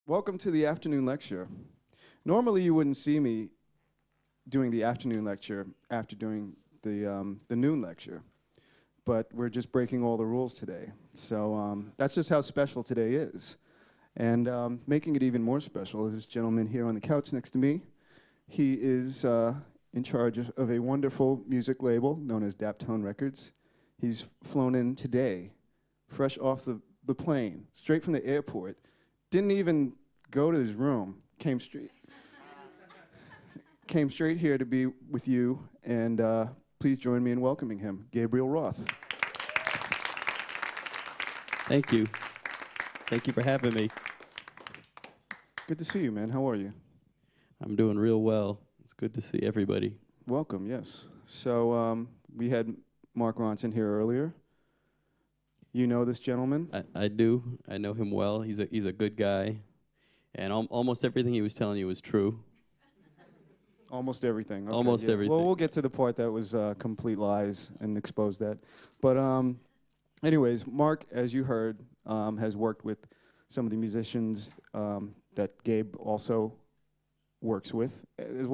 Welcome to the afternoon lecture. Normally you wouldn't see me doing the afternoon lecture after doing the noon lecture, but we're just breaking all the rules today. So that's just how special today is. And making it even more special is this gentleman here on the couch next to me. He is in charge of a wonderful music label known as Daptone Records. He's flown in today, fresh off the plane, straight from the airport. Didn't even go to his room, came straight here to be with you, and please join me in welcoming him, Gabriel Roth. Thank you. Thank you for having me. Good to see you, man. How are you? I'm doing real well. It's good to see everybody. Welcome, yes. So we had Mark Ronson here earlier. You know this gentleman? I do. I know him well. He's a good guy, and almost everything he was telling you was true. Almost everything. Okay, almost yeah. everything. Well, we'll get to the part that was complete lies and expose that. But anyways, Mark, as you heard, has worked with some of the musicians that Gabe also works with, as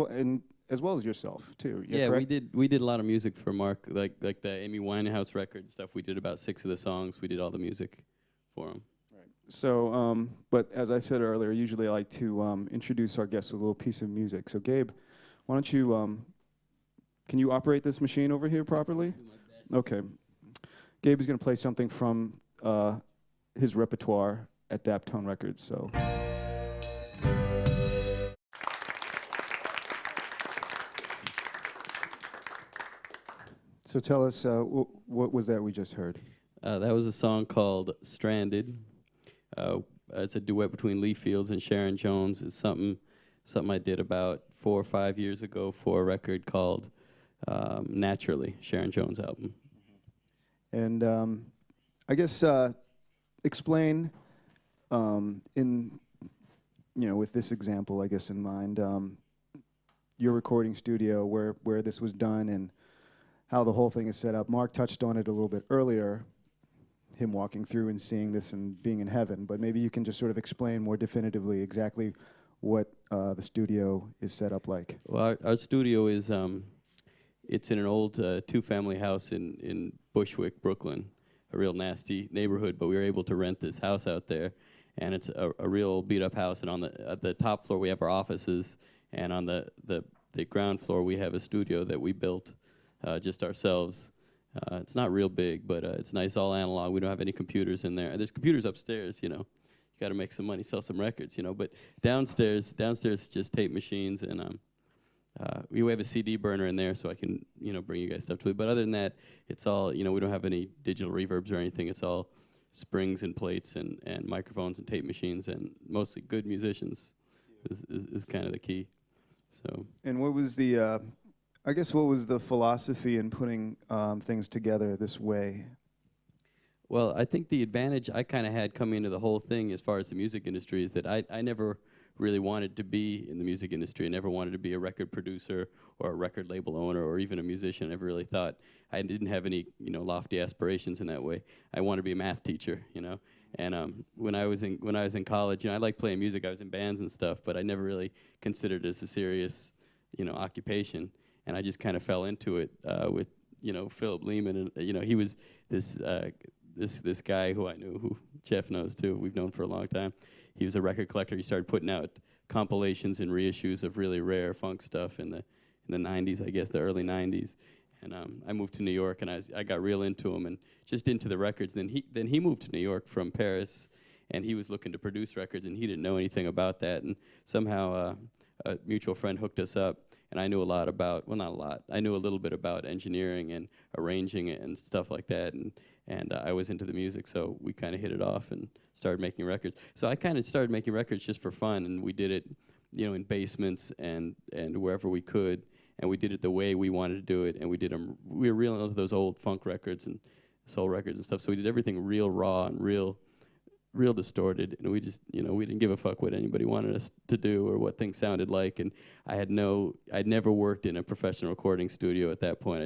well as yourself too. Yeah, correct? we did a lot of music for Mark, like the Amy Winehouse record and stuff. We did about 6 of the songs. We did all the music for him. Right. So, but as I said earlier, usually I like to introduce our guests with a little piece of music. So, Gabe, why don't you? Can you operate this machine over here properly? Okay. Gabe is going to play something from his repertoire at Daptone Records. So. So tell us, what was that we just heard? That was a song called "Stranded." It's a duet between Lee Fields and Sharon Jones. It's something I did about 4 or 5 years ago for a record called "Naturally," Sharon Jones album. And I guess explain with this example, I guess in mind, your recording studio, where this was done, and how the whole thing is set up. Mark touched on it a little bit earlier, him walking through and seeing this and being in heaven, but maybe you can just sort of explain more definitively exactly what the studio is set up like. Well, our studio is, it's in an old 2-family house in Bushwick, Brooklyn, a real nasty neighborhood, but we were able to rent this house out there, and it's a real beat-up house, and on the top floor we have our offices, and on the ground floor we have a studio that we built just ourselves. It's not real big, but it's nice, all analog. We don't have any computers in there. There's computers upstairs, you know. You got to make some money, sell some records, you know. But downstairs is just tape machines, and we have a CD burner in there, so I can, bring you guys stuff to it. But other than that, it's all, we don't have any digital reverbs or anything. It's all springs and plates and microphones and tape machines, and mostly good musicians is kind of the key. So. And what was the I guess what was the philosophy in putting things together this way? Well, I think the advantage I kind of had coming into the whole thing as far as the music industry is that I never really wanted to be in the music industry. I never wanted to be a record producer or a record label owner or even a musician. I never really thought, I didn't have any lofty aspirations in that way. I wanted to be a math teacher, And when I was in college, I liked playing music. I was in bands and stuff, but I never really considered it as a serious, occupation. And I just kind of fell into it with, Philip Lehman, and he was this guy who I knew, who Jeff knows too. We've known for a long time. He was a record collector. He started putting out compilations and reissues of really rare funk stuff in the 90s, I guess, the early 90s. And I moved to New York, and I got real into him and just into the records. Then he moved to New York from Paris, and he was looking to produce records, and he didn't know anything about that. And somehow a mutual friend hooked us up. And I knew a lot about, well, not a lot. I knew a little bit about engineering and arranging it and stuff like that. And I was into the music, so we kind of hit it off and started making records. So I kind of started making records just for fun, and we did it, in basements and wherever we could. And we did it the way we wanted to do it. And we did them. We were real into those old funk records and soul records and stuff. So we did everything real raw and real distorted, and we just, we didn't give a fuck what anybody wanted us to do or what things sounded like. And I'd never worked in a professional recording studio at that point.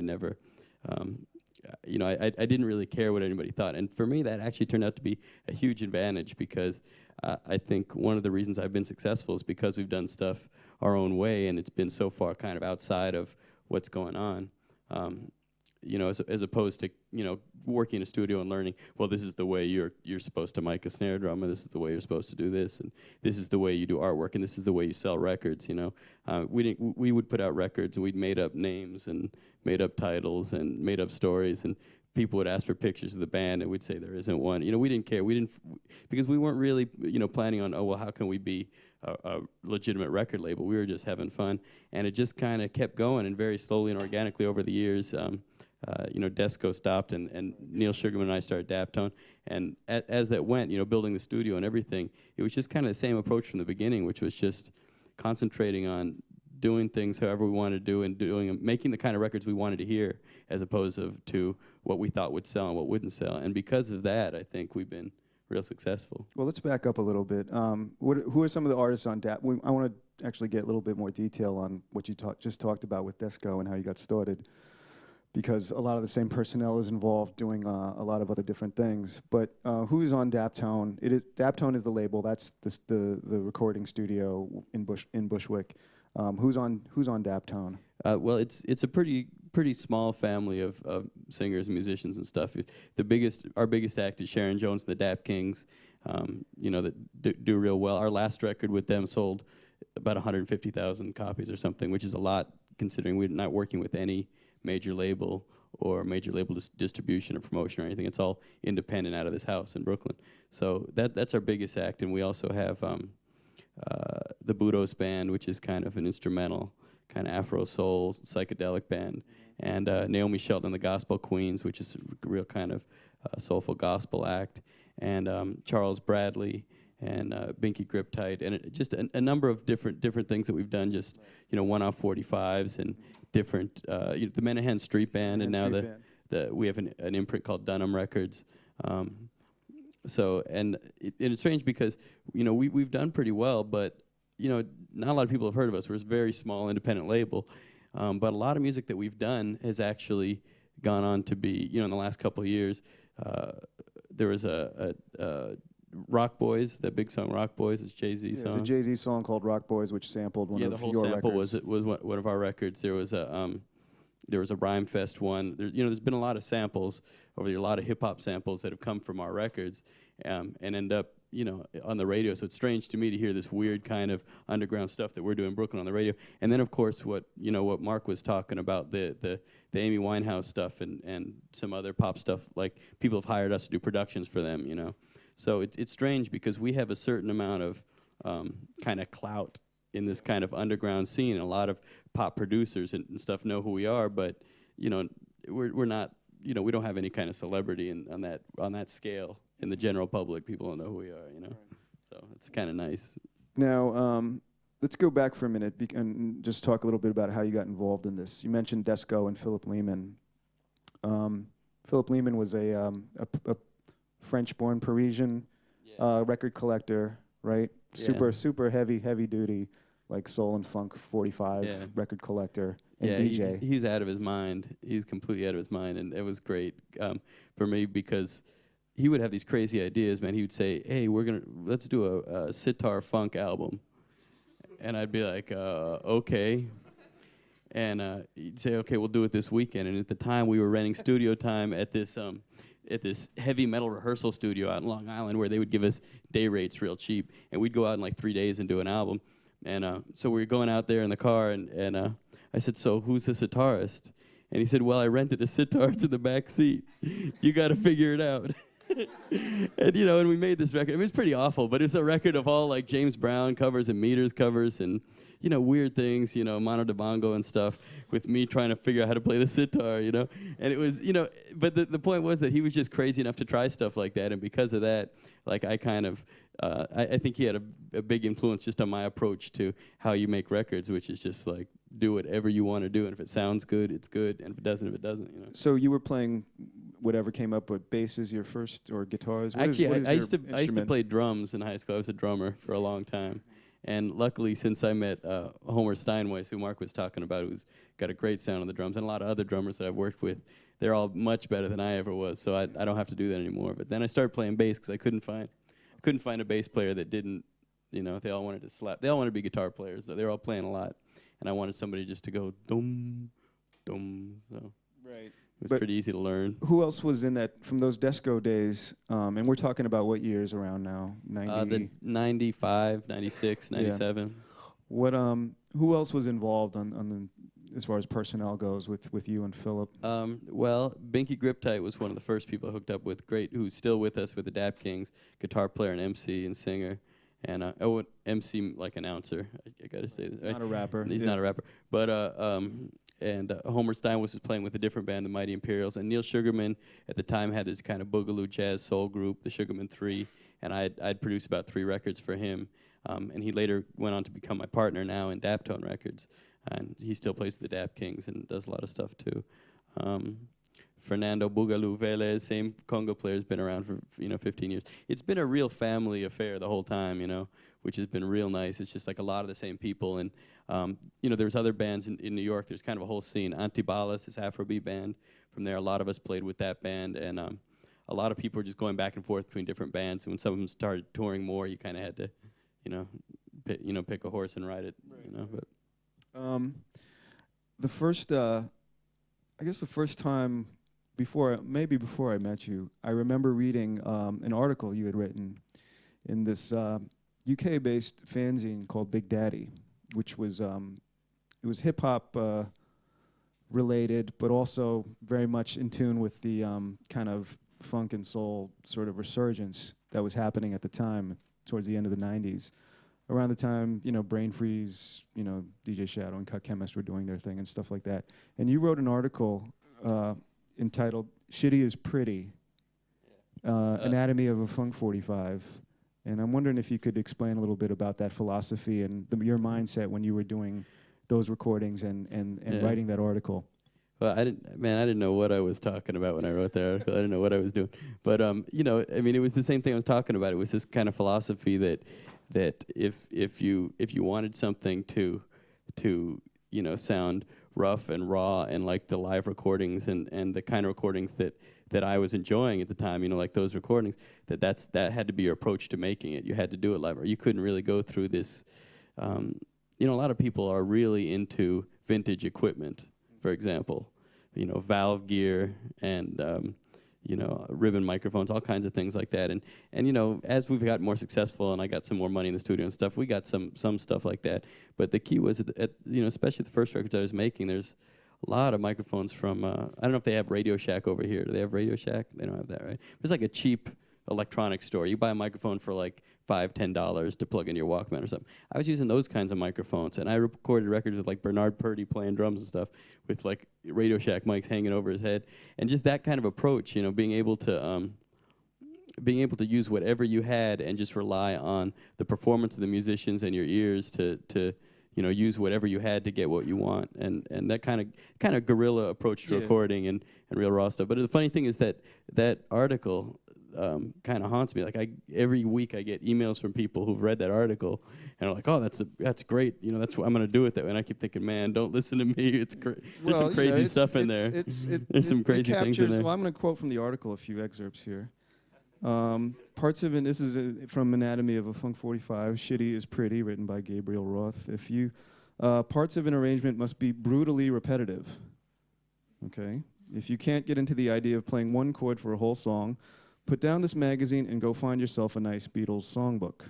I didn't really care what anybody thought. And for me, that actually turned out to be a huge advantage, because I think one of the reasons I've been successful is because we've done stuff our own way, and it's been so far kind of outside of what's going on. As opposed to, working in a studio and learning, well, this is the way you're supposed to mic a snare drum, and this is the way you're supposed to do this, and this is the way you do artwork, and this is the way you sell records. We would put out records, and we'd made up names and made up titles and made up stories, and people would ask for pictures of the band, and we'd say there isn't one. We didn't care. Because we weren't really, planning on, oh, well, how can we be a legitimate record label? We were just having fun, and it just kind of kept going, and very slowly and organically over the years. Desco stopped, and Neil Sugarman and I started Daptone, and as that went, building the studio and everything, it was just kind of the same approach from the beginning, which was just concentrating on doing things however we wanted to do, and making the kind of records we wanted to hear, as opposed to what we thought would sell and what wouldn't sell. And because of that, I think we've been real successful. Well, let's back up a little bit. Who are some of the artists on Dap? I want to actually get a little bit more detail on what you just talked about with Desco and how you got started, because a lot of the same personnel is involved doing a lot of other different things. But who's on Daptone? Daptone is the label. That's the recording studio in Bushwick. Who's on Daptone? Well, it's a pretty small family of singers and musicians and stuff. Our biggest act is Sharon Jones The Dap-Kings, that do real well. Our last record with them sold about 150,000 copies or something, which is a lot considering we're not working with any major label or major label distribution or promotion or anything. It's all independent out of this house in Brooklyn. So that's our biggest act, and we also have the Budos Band, which is kind of an instrumental, kind of Afro soul psychedelic band, and Naomi Shelton and the Gospel Queens, which is a real kind of soulful gospel act, and Charles Bradley and Binky Grip Tight, and just a number of different things that we've done. Just one-off 45s and different the Menahan Street Band, and now we have an imprint called Dunham Records. And it's strange because we've done pretty well, but not a lot of people have heard of us. We're a very small independent label, but a lot of music that we've done has actually gone on to be, in the last couple of years. There was a Rock Boys, that big song Rock Boys, it's Jay-Z song. It's a Jay-Z song called Rock Boys, which sampled one of your records. Yeah, the whole sample was one of our records. There was a Rhyme Fest one. There's been a lot of samples over there, a lot of hip-hop samples that have come from our records and end up, on the radio. So it's strange to me to hear this weird kind of underground stuff that we're doing in Brooklyn on the radio. And then, of course, what Mark was talking about, the Amy Winehouse stuff and some other pop stuff, like people have hired us to do productions for them, So it's strange because we have a certain amount of kind of clout in this kind of underground scene, and a lot of pop producers and stuff know who we are, but we're not, we don't have any kind of celebrity on that scale in the general public. People don't know who we are, So it's kind of nice. Now, let's go back for a minute and just talk a little bit about how you got involved in this. You mentioned Desco and Philip Lehman. Philip Lehman was a French-born Parisian record collector, right? Yeah. Super heavy duty, like soul and funk 45 record collector and DJ. He's out of his mind. He's completely out of his mind, and it was great for me because he would have these crazy ideas, man. He would say, "Hey, let's do a sitar funk album," and I'd be like, "Okay." And he'd say, "Okay, we'll do it this weekend." And at the time, we were renting studio time at this heavy metal rehearsal studio out in Long Island, where they would give us day rates real cheap, and we'd go out in like 3 days and do an album. And so we were going out there in the car, and I said, "So who's the sitarist?" And he said, "Well, I rented a sitar. It's in the back seat. You got to figure it out." And we made this record. I mean, it's pretty awful, but it's a record of all like James Brown covers and Meters covers and weird things, Mono de Bongo and stuff, with me trying to figure out how to play the sitar, And it was, but the point was that he was just crazy enough to try stuff like that, and because of that, like I kind of, I think he had a big influence just on my approach to how you make records, which is just like do whatever you want to do, and if it sounds good, it's good, and if it doesn't, it doesn't. So you were playing whatever came up with basses, your first, or guitars? Actually, I used to play drums in high school. I was a drummer for a long time. And luckily, since I met Homer Steinweiss, who Mark was talking about, who's got a great sound on the drums, and a lot of other drummers that I've worked with, they're all much better than I ever was. So I don't have to do that anymore. But then I started playing bass because I couldn't find a bass player that didn't, they all wanted to slap. They all wanted to be guitar players. So they were all playing a lot, and I wanted somebody just to go dum dum. So Right. it was pretty easy to learn. Who else was in that from those Desco days? And we're talking about what years around now? 90? The 95, 96, 97. What who else was involved on the as far as personnel goes with you and Philip? Well, Binky Griptite was one of the first people I hooked up with. Who's still with us with the Dap-Kings, guitar player and MC and singer, and MC like announcer. I gotta say this. Not a rapper. He's not a rapper, but Homer Steinweiss was playing with a different band, the Mighty Imperials, and Neil Sugarman at the time had this kind of boogaloo jazz soul group, the Sugarman Three, and I'd produced about 3 records for him, and he later went on to become my partner now in Daptone Records, and he still plays with the Dap-Kings and does a lot of stuff too. Fernando Boogaloo Velez, same Congo player, has been around for 15 years. It's been a real family affair the whole time, which has been real nice. It's just like a lot of the same people, and there's other bands in New York. There's kind of a whole scene. Antibalas, this Afrobeat band. From there, a lot of us played with that band, and a lot of people were just going back and forth between different bands. And when some of them started touring more, you kind of had to, pick a horse and ride it. Right. But the first, I guess the first time before I met you, I remember reading an article you had written in this UK-based fanzine called Big Daddy, which was it was hip hop related, but also very much in tune with the kind of funk and soul sort of resurgence that was happening at the time, towards the end of the '90s. Around the time, Brain Freeze, DJ Shadow and Cut Chemist were doing their thing and stuff like that. And you wrote an article entitled "Shitty is Pretty: Anatomy of a Funk 45." And I'm wondering if you could explain a little bit about that philosophy and your mindset when you were doing those recordings and writing that article. Well, I didn't know what I was talking about when I wrote that article. I didn't know what I was doing. But it was the same thing I was talking about. It was this kind of philosophy that if you wanted something to sound rough and raw and like the live recordings and the kind of recordings that I was enjoying at the time, like those recordings, that had to be your approach to making it. You had to do it live, or you couldn't really go through this. A lot of people are really into vintage equipment, for example, valve gear and ribbon microphones, all kinds of things like that. And as we've got more successful and I got some more money in the studio and stuff, we got some stuff like that. But the key was, especially the first records I was making, there's a lot of microphones from, I don't know if they have Radio Shack over here. Do they have Radio Shack? They don't have that, right? It's like a cheap electronics store. You buy a microphone for like $5-10 to plug in your Walkman or something. I was using those kinds of microphones, and I recorded records with like Bernard Purdy playing drums and stuff with like Radio Shack mics hanging over his head, and just that kind of approach, being able to use whatever you had and just rely on the performance of the musicians and your ears to use whatever you had to get what you want, and that kind of guerrilla approach to recording and real raw stuff. But the funny thing is that article kind of haunts me. Like every week I get emails from people who've read that article and are like, "Oh, that's great. That's what I'm going to do with it." And I keep thinking, "Man, don't listen to me. It's there's some crazy stuff in there. There's some crazy things in there." Well, I'm going to quote from the article a few excerpts here. Parts of it. This is from Anatomy of a Funk 45. "Shitty is Pretty," written by Gabriel Roth. Parts of an arrangement must be brutally repetitive. Okay. If you can't get into the idea of playing one chord for a whole song, put down this magazine and go find yourself a nice Beatles songbook.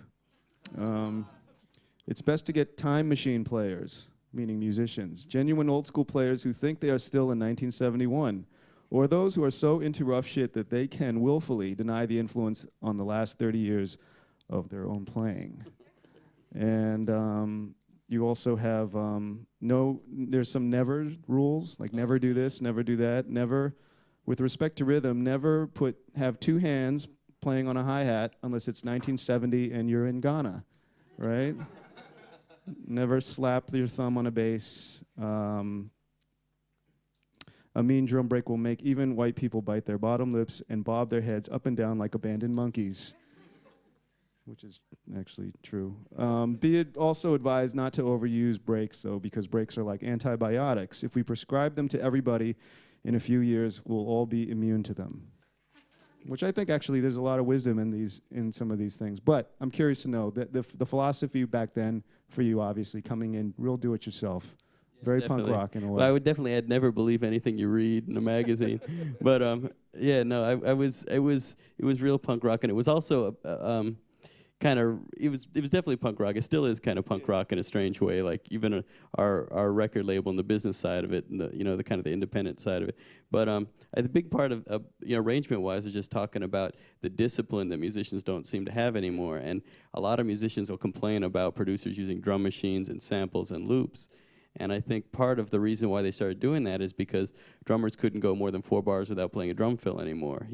It's best to get time machine players, meaning musicians, genuine old school players who think they are still in 1971, or those who are so into rough shit that they can willfully deny the influence on the last 30 years of their own playing. And you also have there's some never rules, like never do this, never do that, never. With respect to rhythm, never have 2 hands playing on a hi-hat unless it's 1970 and you're in Ghana, right? Never slap your thumb on a bass. A mean drum break will make even white people bite their bottom lips and bob their heads up and down like abandoned monkeys. which is actually true. Be it also advised not to overuse breaks, though, because breaks are like antibiotics. If we prescribe them to everybody, in a few years, we'll all be immune to them. Which I think actually there's a lot of wisdom in some of these things. But I'm curious to know that the philosophy back then for you, obviously, coming in real do-it-yourself, very Definitely. punk rock in a way. Well, I would definitely, I'd never believe anything you read in a magazine. But yeah, no, it was real punk rock, and it was also kind of, it was definitely punk rock. It still is kind of punk rock in a strange way. Like even our record label and the business side of it, and the kind of the independent side of it. But the big part of arrangement-wise was just talking about the discipline that musicians don't seem to have anymore. And a lot of musicians will complain about producers using drum machines and samples and loops. And I think part of the reason why they started doing that is because drummers couldn't go more than 4 bars without playing a drum fill anymore.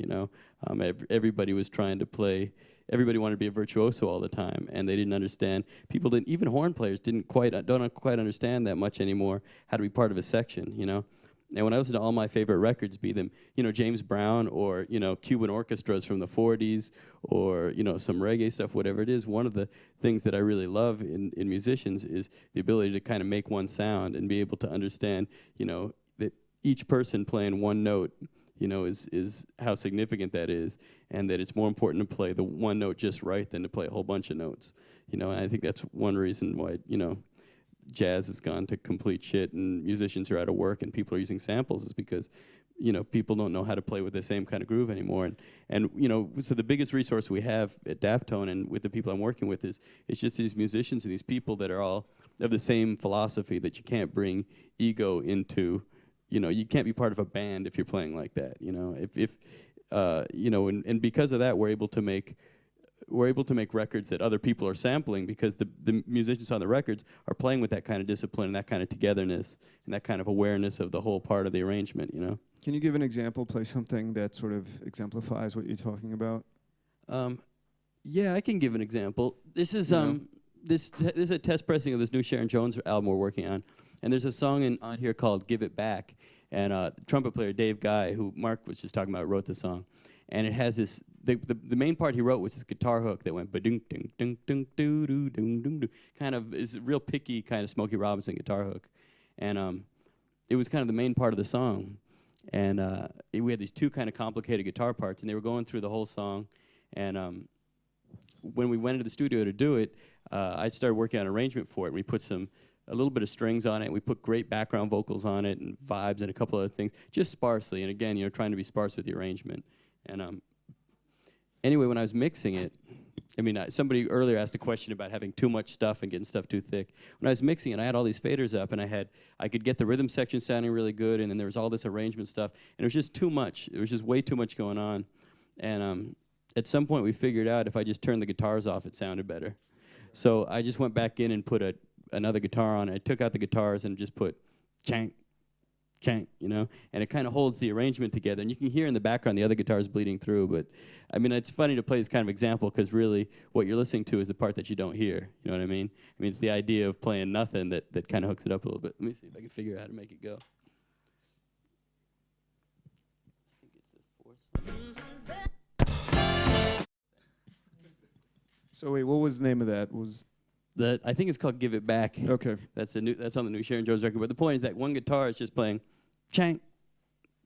Everybody was trying to play. Everybody wanted to be a virtuoso all the time, and they didn't understand. Even horn players don't quite understand that much anymore how to be part of a section. And when I listen to all my favorite records, be them James Brown or Cuban orchestras from the 40s or some reggae stuff, whatever it is, one of the things that I really love in musicians is the ability to kind of make one sound and be able to understand that each person playing one note is how significant that is, and that it's more important to play the one note just right than to play a whole bunch of notes. And I think that's one reason why jazz has gone to complete shit and musicians are out of work and people are using samples, is because people don't know how to play with the same kind of groove anymore. And so the biggest resource we have at Daptone and with the people I'm working with is it's just these musicians and these people that are all of the same philosophy, that you can't bring ego into, you can't be part of a band if you're playing like that. And because of that, we're able to make records that other people are sampling, because the musicians on the records are playing with that kind of discipline and that kind of togetherness and that kind of awareness of the whole part of the arrangement. Can you give an example, play something that sort of exemplifies what you're talking about? Yeah, I can give an example. This is this is a test pressing of this new Sharon Jones album we're working on, and there's a song on here called "Give It Back," and trumpet player Dave Guy, who Mark was just talking about, wrote the song, and it has this. The main part he wrote was this guitar hook that went ba-ding ding ding ding doo doo ding ding doo, kind of is a real picky kind of Smokey Robinson guitar hook, and it was kind of the main part of the song, and we had these two kind of complicated guitar parts, and they were going through the whole song, and when we went into the studio to do it, I started working on an arrangement for it. We put a little bit of strings on it. We put great background vocals on it and vibes and a couple other things, just sparsely. And again, trying to be sparse with the arrangement. And anyway, when I was mixing it, somebody earlier asked a question about having too much stuff and getting stuff too thick. When I was mixing it, I had all these faders up, and I could get the rhythm section sounding really good, and then there was all this arrangement stuff, and it was just too much. It was just way too much going on. And at some point, we figured out if I just turned the guitars off, it sounded better. So I just went back in and put another guitar on it. I took out the guitars and just put chank, chank, and it kind of holds the arrangement together. And you can hear in the background the other guitars bleeding through. But it's funny to play this kind of example, because really what you're listening to is the part that you don't hear. You know what I mean? It's the idea of playing nothing that kind of hooks it up a little bit. Let me see if I can figure out how to make it go. I think it's the fourth one. So wait, what was the name of that? I think it's called "Give It Back." Okay. That's on the new Sharon Jones record. But the point is that one guitar is just playing chank,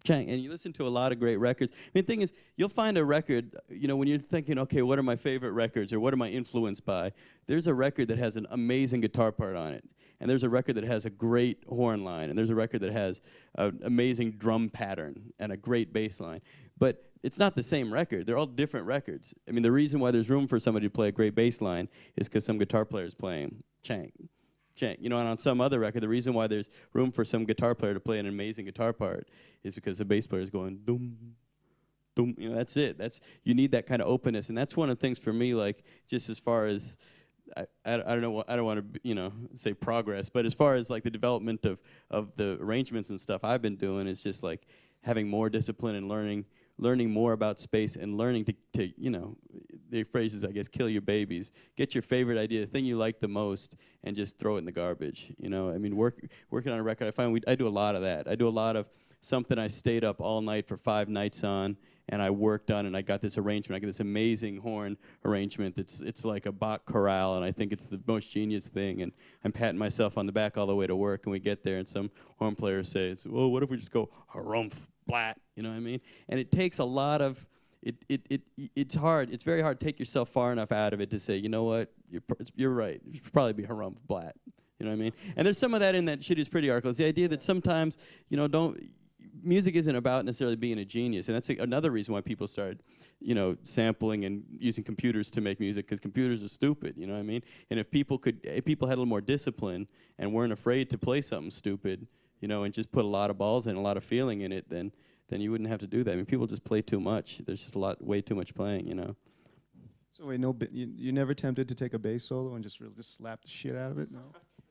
chank, and you listen to a lot of great records. The thing is, you'll find a record, when you're thinking, okay, what are my favorite records or what am I influenced by? There's a record that has an amazing guitar part on it, and there's a record that has a great horn line, and there's a record that has an amazing drum pattern and a great bass line. But it's not the same record. They're all different records. The reason why there's room for somebody to play a great bass line is because some guitar player is playing chank, chank. And on some other record, the reason why there's room for some guitar player to play an amazing guitar part is because the bass player is going dum, dum. That's it. You need that kind of openness, and that's one of the things for me. Like, just as far as I don't know. I don't want to say progress, but as far as like the development of the arrangements and stuff I've been doing is just like having more discipline and learning more about space and learning to the phrase is, I guess, kill your babies. Get your favorite idea, the thing you like the most, and just throw it in the garbage. Working on a record, I find I do a lot of that. I do a lot of something I stayed up all night for 5 nights on, and I worked on, and I got this arrangement. I got this amazing horn arrangement. It's like a Bach chorale, and I think it's the most genius thing. And I'm patting myself on the back all the way to work, and we get there, and some horn player says, "Well, what if we just go harumph blat?" You know what I mean? And it takes a lot of it's hard. It's very hard to take yourself far enough out of it to say, you know what, you're right. It should probably be harumph blat. You know what I mean? And there's some of that in that Shitty is Pretty article. It's the idea that sometimes, music isn't about necessarily being a genius. And that's another reason why people started, sampling and using computers to make music, because computers are stupid, you know what I mean? And if people had a little more discipline and weren't afraid to play something stupid, and just put a lot of balls and a lot of feeling in it, then you wouldn't have to do that. I mean, people just play too much. There's just way too much playing, So wait, you never tempted to take a bass solo and just slap the shit out of it? No.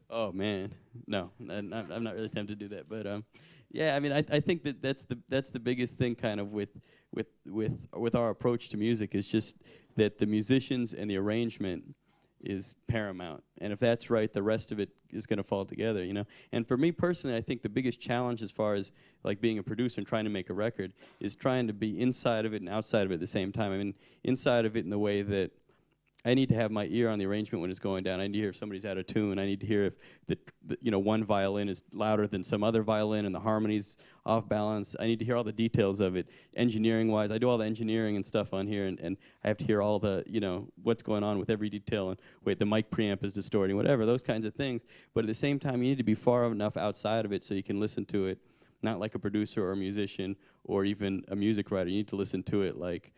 Oh man, no, I'm not really tempted to do that. But yeah, I mean, I think that's the biggest thing, kind of with our approach to music, is just that the musicians and the arrangement is paramount. And if that's right, the rest of it is going to fall together, And for me personally, I think the biggest challenge as far as like being a producer and trying to make a record is trying to be inside of it and outside of it at the same time. I mean, inside of it in the way that I need to have my ear on the arrangement when it's going down. I need to hear if somebody's out of tune. I need to hear if one violin is louder than some other violin and the harmony's off balance. I need to hear all the details of it, engineering-wise. I do all the engineering and stuff on here, and I have to hear all the, what's going on with every detail. And wait, the mic preamp is distorting, whatever, those kinds of things. But at the same time, you need to be far enough outside of it so you can listen to it, not like a producer or a musician or even a music writer. You need to listen to it like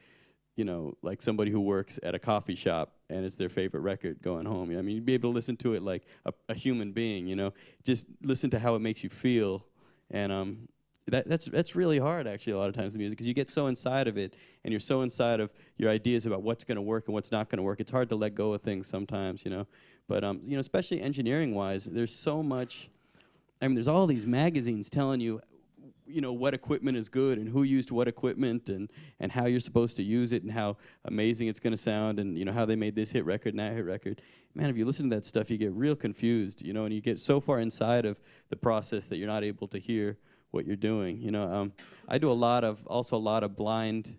somebody who works at a coffee shop and it's their favorite record going home. I mean, you'd be able to listen to it like a human being, just listen to how it makes you feel. And that's really hard, actually, a lot of times in music, because you get so inside of it and you're so inside of your ideas about what's going to work and what's not going to work. It's hard to let go of things sometimes, But, especially engineering-wise, there's so much. I mean, there's all these magazines telling you, what equipment is good and who used what equipment and how you're supposed to use it and how amazing it's going to sound and, how they made this hit record and that hit record. Man, if you listen to that stuff, you get real confused, and you get so far inside of the process that you're not able to hear what you're doing. I do also a lot of blind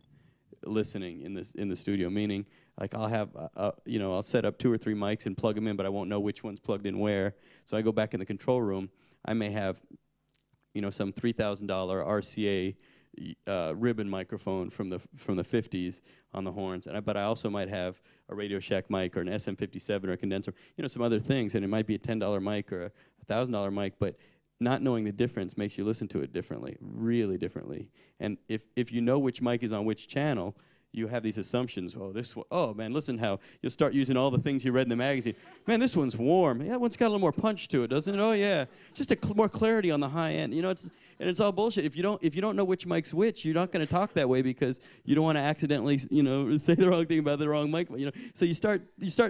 listening in the studio, meaning like I'll have, I'll set up 2 or 3 mics and plug them in, but I won't know which one's plugged in where. So I go back in the control room. I may have some $3,000 RCA ribbon microphone from the 50s on the horns, but I also might have a Radio Shack mic or an SM57 or a condenser, some other things, and it might be a $10 mic or a $1,000 mic, but not knowing the difference makes you listen to it differently, really differently. And if you know which mic is on which channel, you have these assumptions. Oh, this one. Oh, man, listen how you'll start using all the things you read in the magazine. Man, this one's warm. Yeah, that one's got a little more punch to it, doesn't it? Oh, yeah. Just more clarity on the high end. It's all bullshit. If you don't know which mic's which, you're not going to talk that way because you don't want to accidentally, say the wrong thing about the wrong mic. So you start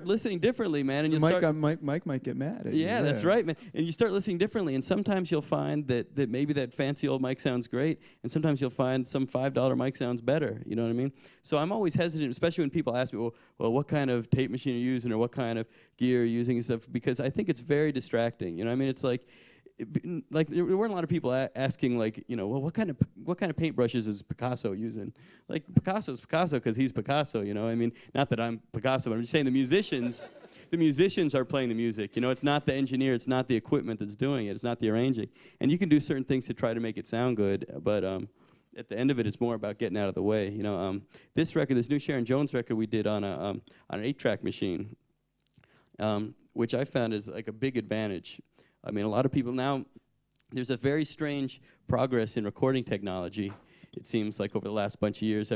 listening differently, man. And Mike might get mad at you. Yeah, that's right, man. And you start listening differently, and sometimes you'll find that maybe that fancy old mic sounds great, and sometimes you'll find some $5 mic sounds better. You know what I mean? So I'm always hesitant, especially when people ask me, well, what kind of tape machine are you using or what kind of gear are you using and stuff, because I think it's very distracting. I mean, it's like there weren't a lot of people asking, like, well, what kind of paintbrushes is Picasso using? Like, Picasso's Picasso because he's Picasso, I mean, not that I'm Picasso, but I'm just saying the musicians are playing the music. It's not the engineer, it's not the equipment that's doing it, it's not the arranging. And you can do certain things to try to make it sound good, but at the end of it, it's more about getting out of the way. This new Sharon Jones record we did on an 8-track machine, which I found is like a big advantage. I mean, a lot of people now, there's a very strange progress in recording technology, it seems like, over the last bunch of years,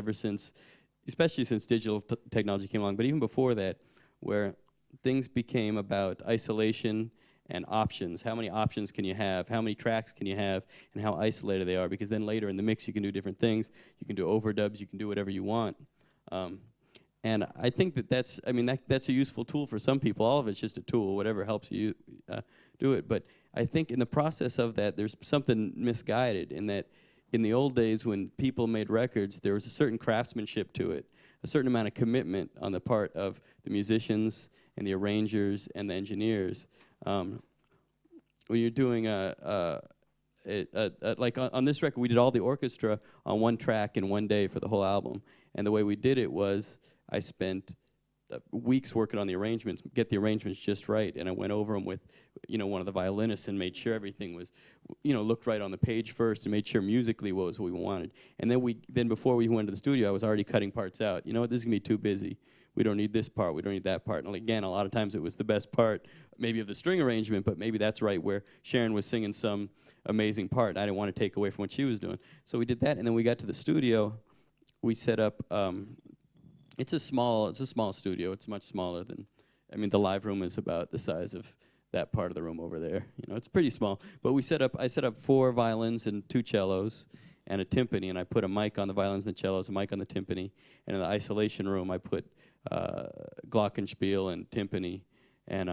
especially since digital technology came along, but even before that, where things became about isolation and options. How many options can you have? How many tracks can you have? And how isolated they are, because then later in the mix you can do different things. You can do overdubs, you can do whatever you want. And I think that's a useful tool for some people. All of it's just a tool, whatever helps you do it. But I think in the process of that, there's something misguided in that in the old days when people made records, there was a certain craftsmanship to it, a certain amount of commitment on the part of the musicians and the arrangers and the engineers. When you're doing like on this record, we did all the orchestra on one track in one day for the whole album. And the way we did it was I spent weeks working on the arrangements, get the arrangements just right, and I went over them with, one of the violinists and made sure everything was, looked right on the page first and made sure musically what was what we wanted. And then before we went to the studio, I was already cutting parts out. You know what, this is gonna be too busy. We don't need this part, we don't need that part. And again, a lot of times it was the best part, maybe of the string arrangement, but maybe that's right where Sharon was singing some amazing part. I didn't want to take away from what she was doing. So we did that, and then we got to the studio, we set up, it's a small studio. It's much smaller than, the live room is about the size of that part of the room over there. It's pretty small. But I set up 4 violins and 2 cellos and a timpani, and I put a mic on the violins and the cellos, a mic on the timpani, and in the isolation room I put glockenspiel and timpani and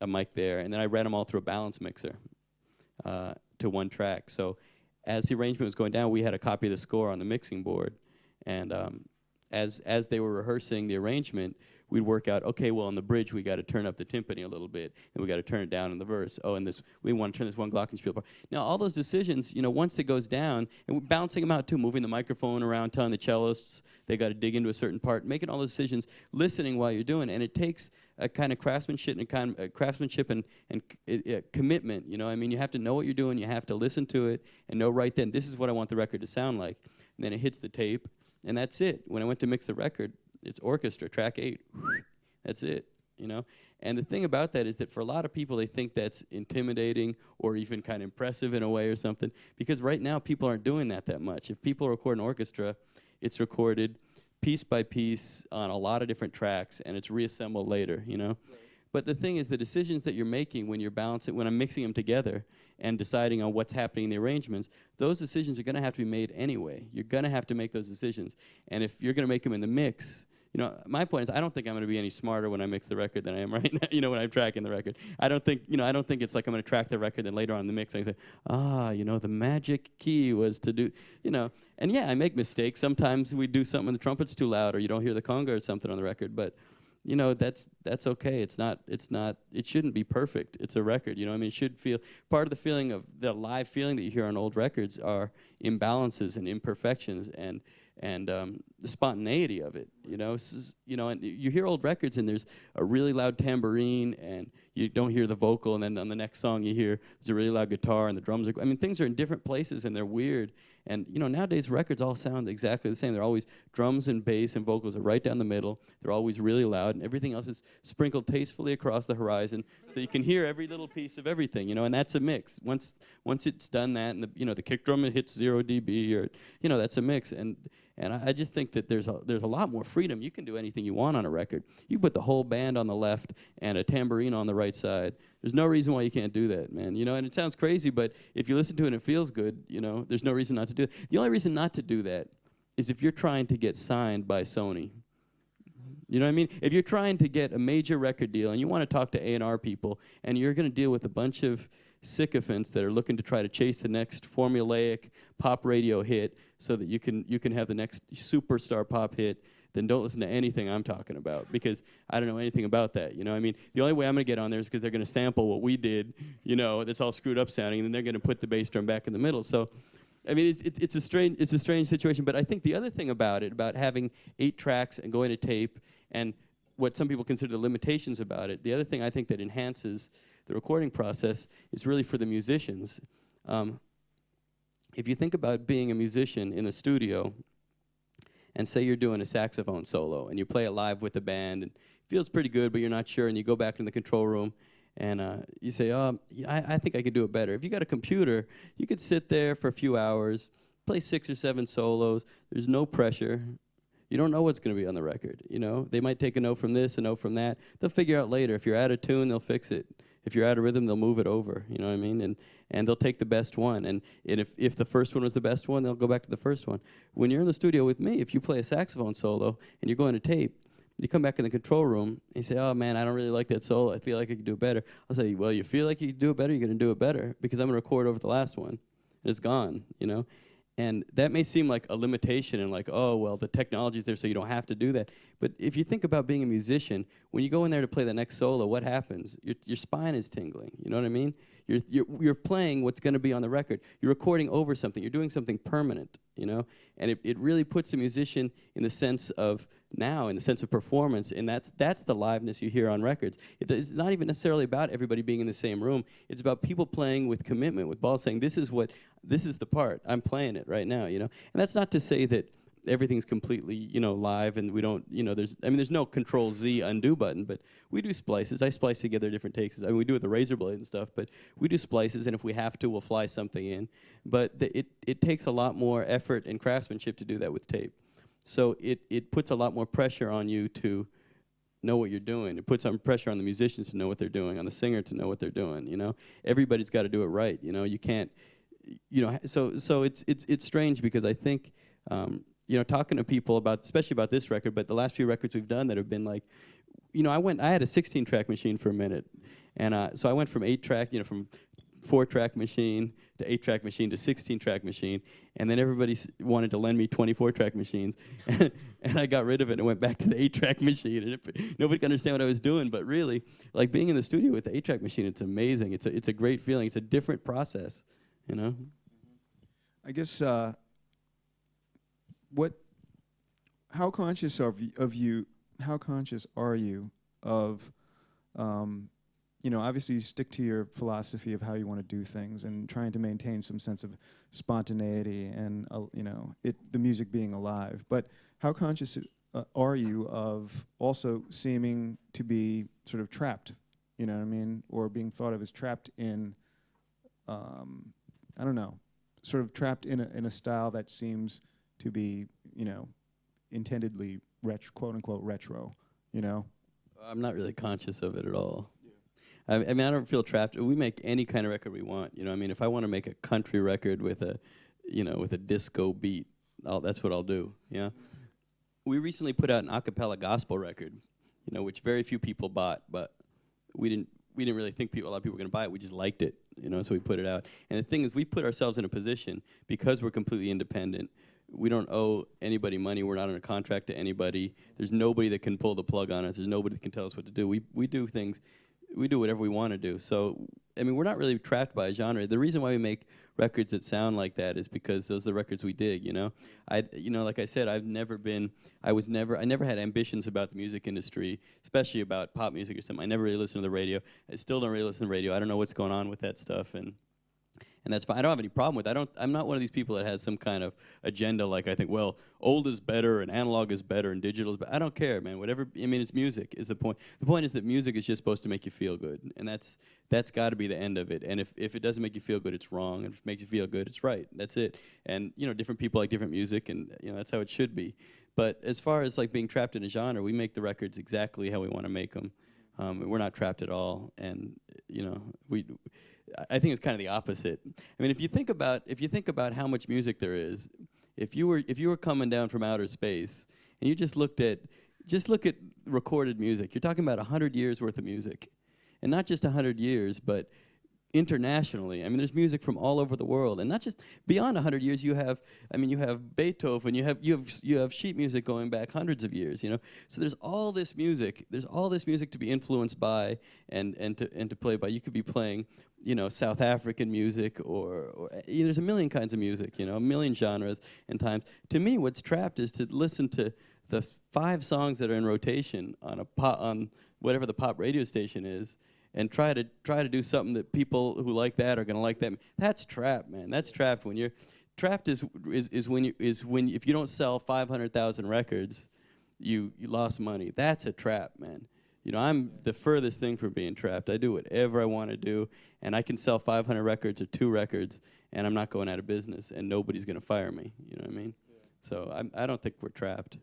a mic there, and then I ran them all through a balance mixer to one track. So as the arrangement was going down, we had a copy of the score on the mixing board, and as they were rehearsing the arrangement, we'd work out, okay, well, on the bridge, we got to turn up the timpani a little bit, and we got to turn it down in the verse. Oh, and we want to turn this one glockenspiel part. Now, all those decisions, once it goes down, and we're balancing them out too, moving the microphone around, telling the cellists they got to dig into a certain part, making all those decisions, listening while you're doing it, and it takes a kind of craftsmanship and commitment. You have to know what you're doing, you have to listen to it, and know right then, this is what I want the record to sound like. And then it hits the tape, and that's it. When I went to mix the record, it's orchestra, track 8. That's it, And the thing about that is that for a lot of people, they think that's intimidating or even kind of impressive in a way or something, because right now people aren't doing that much. If people record an orchestra, it's recorded piece by piece on a lot of different tracks, and it's reassembled later, Right. But the thing is, the decisions that you're making when you're balancing, when I'm mixing them together and deciding on what's happening in the arrangements, those decisions are going to have to be made anyway. You're going to have to make those decisions. And if you're going to make them in the mix, my point is, I don't think I'm going to be any smarter when I mix the record than I am right now, when I'm tracking the record. I don't think it's like I'm going to track the record, then later on in the mix I say, the magic key was to do, And yeah, I make mistakes. Sometimes we do something and the trumpet's too loud, or you don't hear the conga or something on the record, but that's okay. It shouldn't be perfect. It's a record, it should feel, part of the feeling of the live feeling that you hear on old records are imbalances and imperfections and the spontaneity of it, and you hear old records and there's a really loud tambourine and you don't hear the vocal, and then on the next song you hear there's a really loud guitar and the drums are, things are in different places and they're weird. And nowadays records all sound exactly the same. They're always drums and bass and vocals are right down the middle. They're always really loud, and everything else is sprinkled tastefully across the horizon, so you can hear every little piece of everything. And that's a mix. Once it's done that, and the kick drum hits 0 dB, or that's a mix. And I just think that there's a lot more freedom. You can do anything you want on a record. You put the whole band on the left and a tambourine on the right side. There's no reason why you can't do that, man. And it sounds crazy, but if you listen to it and it feels good, there's no reason not to do it. The only reason not to do that is if you're trying to get signed by Sony. You know what I mean? If you're trying to get a major record deal and you want to talk to A&R people and you're going to deal with a bunch of sycophants that are looking to try to chase the next formulaic pop radio hit so that you can have the next superstar pop hit, then don't listen to anything I'm talking about, because I don't know anything about that. The only way I'm going to get on there is because they're going to sample what we did, that's all screwed up sounding, and then they're going to put the bass drum back in the middle. So, it's a strange situation. But I think the other thing about it, about having 8 tracks and going to tape, and what some people consider the limitations about it, the other thing I think that enhances the recording process is really for the musicians. If you think about being a musician in the studio, and say you're doing a saxophone solo, and you play it live with the band, and it feels pretty good, but you're not sure, and you go back in the control room, and you say, I think I could do it better. If you got a computer, you could sit there for a few hours, play 6 or 7 solos. There's no pressure. You don't know what's going to be on the record. They might take a note from this, a note from that. They'll figure out later. If you're out of tune, they'll fix it. If you're out of rhythm, they'll move it over. You know what I mean? And they'll take the best one. And if the first one was the best one, they'll go back to the first one. When you're in the studio with me, if you play a saxophone solo and you're going to tape, you come back in the control room and you say, oh man, I don't really like that solo. I feel like I could do it better. I'll say, well, you feel like you could do it better, you're going to do it better, because I'm going to record over the last one. And it's gone, And that may seem like a limitation and like, oh, well, the technology's there so you don't have to do that. But if you think about being a musician, when you go in there to play the next solo, what happens? Your spine is tingling. You know what I mean? You're playing what's going to be on the record. You're recording over something. You're doing something permanent, you know? And it really puts the musician in the sense of now, in the sense of performance, and that's the liveness you hear on records. It's not even necessarily about everybody being in the same room. It's about people playing with commitment, with balls, saying, this is the part. I'm playing it right now, you know? And that's not to say that everything's completely, you know, live, and we don't, you know, there's no Control-Z undo button, but we do splices. I splice together different takes. I mean, we do it with the razor blade and stuff, but we do splices, and if we have to, we'll fly something in. But it takes a lot more effort and craftsmanship to do that with tape. So it puts a lot more pressure on you to know what you're doing. It puts some pressure on the musicians to know what they're doing, on the singer to know what they're doing, you know. Everybody's got to do it right, you know. You can't, you know, so it's strange because I think, you know, talking to people about, especially about this record, but the last few records we've done that have been like, you know, I had a 16-track machine for a minute, and so I went from 8-track, you know, from 4-track machine to 8-track machine to 16-track machine, and then everybody wanted to lend me 24-track machines, and I got rid of it and went back to the 8-track machine, and nobody could understand what I was doing, but really, like being in the studio with the 8-track machine, it's amazing. It's a great feeling. It's a different process, you know? I guess, how conscious are you of, you know, obviously you stick to your philosophy of how you want to do things and trying to maintain some sense of spontaneity and, you know, the music being alive. But how conscious are you of also seeming to be sort of trapped, you know what I mean, or being thought of as trapped in, I don't know, sort of trapped in a style that seems to be, you know, intendedly quote unquote retro, you know? I'm not really conscious of it at all. Yeah. I mean, I don't feel trapped. We make any kind of record we want, you know. I mean, if I want to make a country record with a, you know, with a disco beat, that's what I'll do. Yeah. We recently put out an a cappella gospel record, you know, which very few people bought, but we didn't really think a lot of people were going to buy it. We just liked it, you know, so we put it out. And the thing is, we put ourselves in a position, because we're completely independent, we don't owe anybody money. We're not under contract to anybody. There's nobody that can pull the plug on us. There's nobody that can tell us what to do. We do things. We do whatever we want to do. So, I mean, we're not really trapped by a genre. The reason why we make records that sound like that is because those are the records we dig, you know? You know, like I said, I never had ambitions about the music industry, especially about pop music or something. I never really listened to the radio. I still don't really listen to the radio. I don't know what's going on with that stuff, and that's fine. I don't have any problem with it. I'm not one of these people that has some kind of agenda like I think, well, old is better and analog is better and digital is better. I don't care, man. Whatever. I mean, it's music is the point. The point is that music is just supposed to make you feel good, and that's got to be the end of it. And if it doesn't make you feel good, it's wrong. And if it makes you feel good, it's right. That's it. And, you know, different people like different music, and, you know, that's how it should be. But as far as like being trapped in a genre, we make the records exactly how we want to make them. We're not trapped at all, and, you know, I think it's kind of the opposite. I mean, if you think about how much music there is, if you were coming down from outer space and you just look at recorded music, you're talking about 100 years worth of music, and not just 100 years, but internationally. I mean, there's music from all over the world, and not just beyond 100 years. You have Beethoven, you have sheet music going back hundreds of years, you know. So there's all this music to be influenced by and to play by. You could be playing, you know, South African music, or you know, there's a million kinds of music, you know, a million genres and times. To me, what's trapped is to listen to the 5 songs that are in rotation on whatever the pop radio station is, and try to do something that people who like that are going to like that. That's trapped, man. That's trapped. When you're trapped is when if you don't sell 500,000 records, you lost money. That's a trap, man. You know, I'm the furthest thing from being trapped. I do whatever I want to do, and I can sell 500 records or 2 records, and I'm not going out of business, and nobody's going to fire me. You know what I mean? Yeah. So I don't think we're trapped.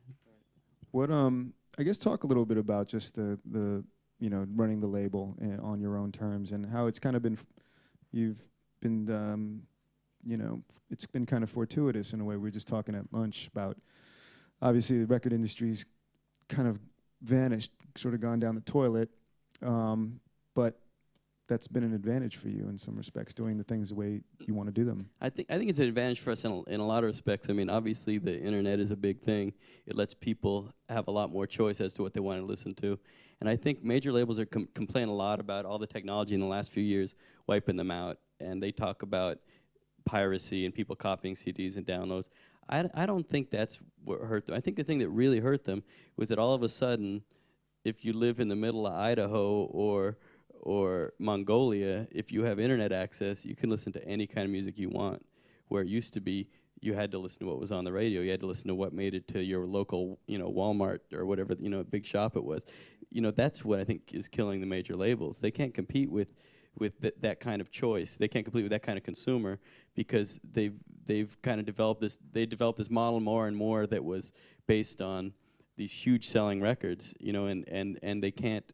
What I guess talk a little bit about just the you know, running the label on your own terms, and how it's kind of been, you've been, you know, it's been kind of fortuitous in a way. We were just talking at lunch about, obviously the record industry's kind of vanished, sort of gone down the toilet, but that's been an advantage for you in some respects, doing the things the way you want to do them. I think it's an advantage for us in a lot of respects. I mean, obviously the internet is a big thing. It lets people have a lot more choice as to what they want to listen to. And I think major labels are complain a lot about all the technology in the last few years wiping them out. And they talk about piracy and people copying CDs and downloads. I don't think that's what hurt them. I think the thing that really hurt them was that all of a sudden, if you live in the middle of Idaho or Mongolia, if you have internet access, you can listen to any kind of music you want. Where it used to be, you had to listen to what was on the radio. You had to listen to what made it to your local, Walmart or whatever, big shop it was. That's what I think is killing the major labels. They can't compete with that kind of choice. They can't compete with that kind of consumer because they've kind of developed this. They developed this model more and more that was based on these huge selling records, and they can't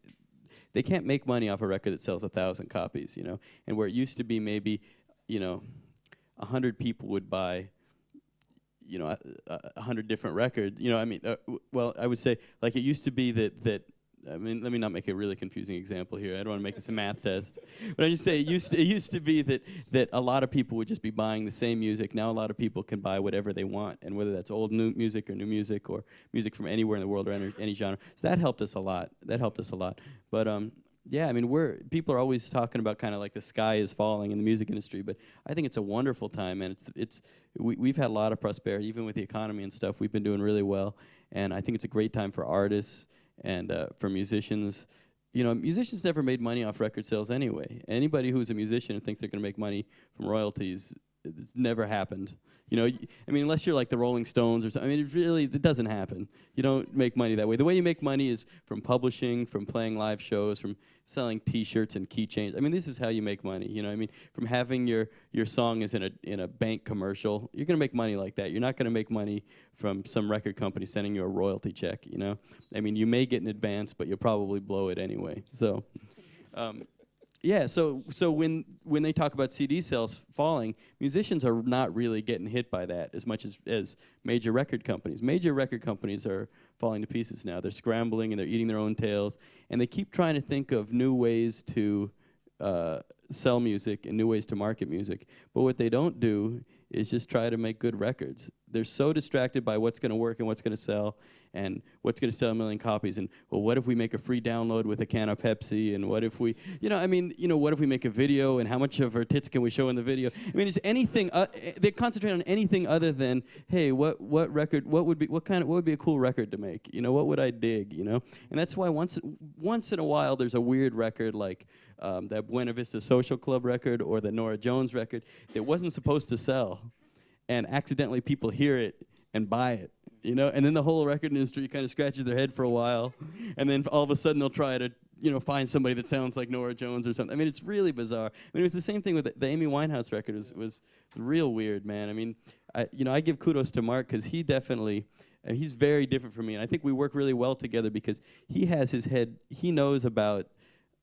make money off a record that sells 1,000 copies, And where it used to be maybe, 100 people would buy, 100 different records. Well, I would say like it used to be that. I mean, let me not make a really confusing example here. I don't want to make this a math test. But I just say it used to be that a lot of people would just be buying the same music. Now a lot of people can buy whatever they want, and whether that's old new music or new music or music from anywhere in the world or any genre. So that helped us a lot. But yeah, I mean, people are always talking about kind of like the sky is falling in the music industry, but I think it's a wonderful time, and we've had a lot of prosperity, even with the economy and stuff. We've been doing really well, and I think it's a great time for artists and for musicians. Musicians never made money off record sales anyway. Anybody who's a musician and thinks they're going to make money from royalties, it's never happened. I mean, unless you're like the Rolling Stones or something. I mean, it doesn't happen. You don't make money that way. The way you make money is from publishing, from playing live shows, from selling T-shirts and keychains. I mean, this is how you make money. I mean, from having your song is in a bank commercial, you're gonna make money like that. You're not gonna make money from some record company sending you a royalty check. I mean, you may get an advance, but you'll probably blow it anyway. So. Yeah, so when they talk about CD sales falling, musicians are not really getting hit by that as much as major record companies. Major record companies are falling to pieces now. They're scrambling and they're eating their own tails, and they keep trying to think of new ways to sell music and new ways to market music. But what they don't do is just try to make good records. They're so distracted by what's going to work and what's going to sell and what's going to sell 1 million copies. And, well, what if we make a free download with a can of Pepsi? And what if we, what if we make a video and how much of our tits can we show in the video? I mean, it's anything, they concentrate on anything other than, hey, what would be a cool record to make? What would I dig, And that's why once in a while there's a weird record like that Buena Vista Social Club record or the Norah Jones record that wasn't supposed to sell. And accidentally people hear it and buy it, and then the whole record industry kind of scratches their head for a while, and then all of a sudden they'll try to, find somebody that sounds like Norah Jones or something. I mean, it's really bizarre. I mean, it was the same thing with the Amy Winehouse record. Was real weird, man. I mean, I give kudos to Mark because he definitely, he's very different from me, and I think we work really well together because he has his head, he knows about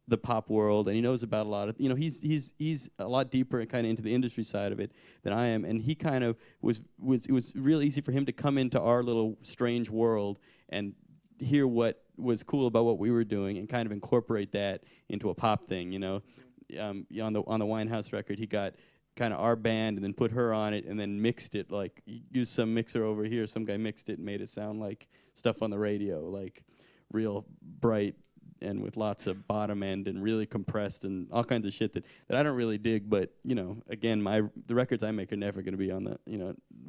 the pop world, and he knows about a lot of, he's a lot deeper and kind of into the industry side of it than I am, and he kind of it was real easy for him to come into our little strange world and hear what was cool about what we were doing and kind of incorporate that into a pop thing, on the Winehouse record, he got kind of our band and then put her on it and then mixed it, like used some mixer over here, some guy mixed it and made it sound like stuff on the radio, like real bright and with lots of bottom end and really compressed and all kinds of shit that I don't really dig, but again, the records I make are never going to be on the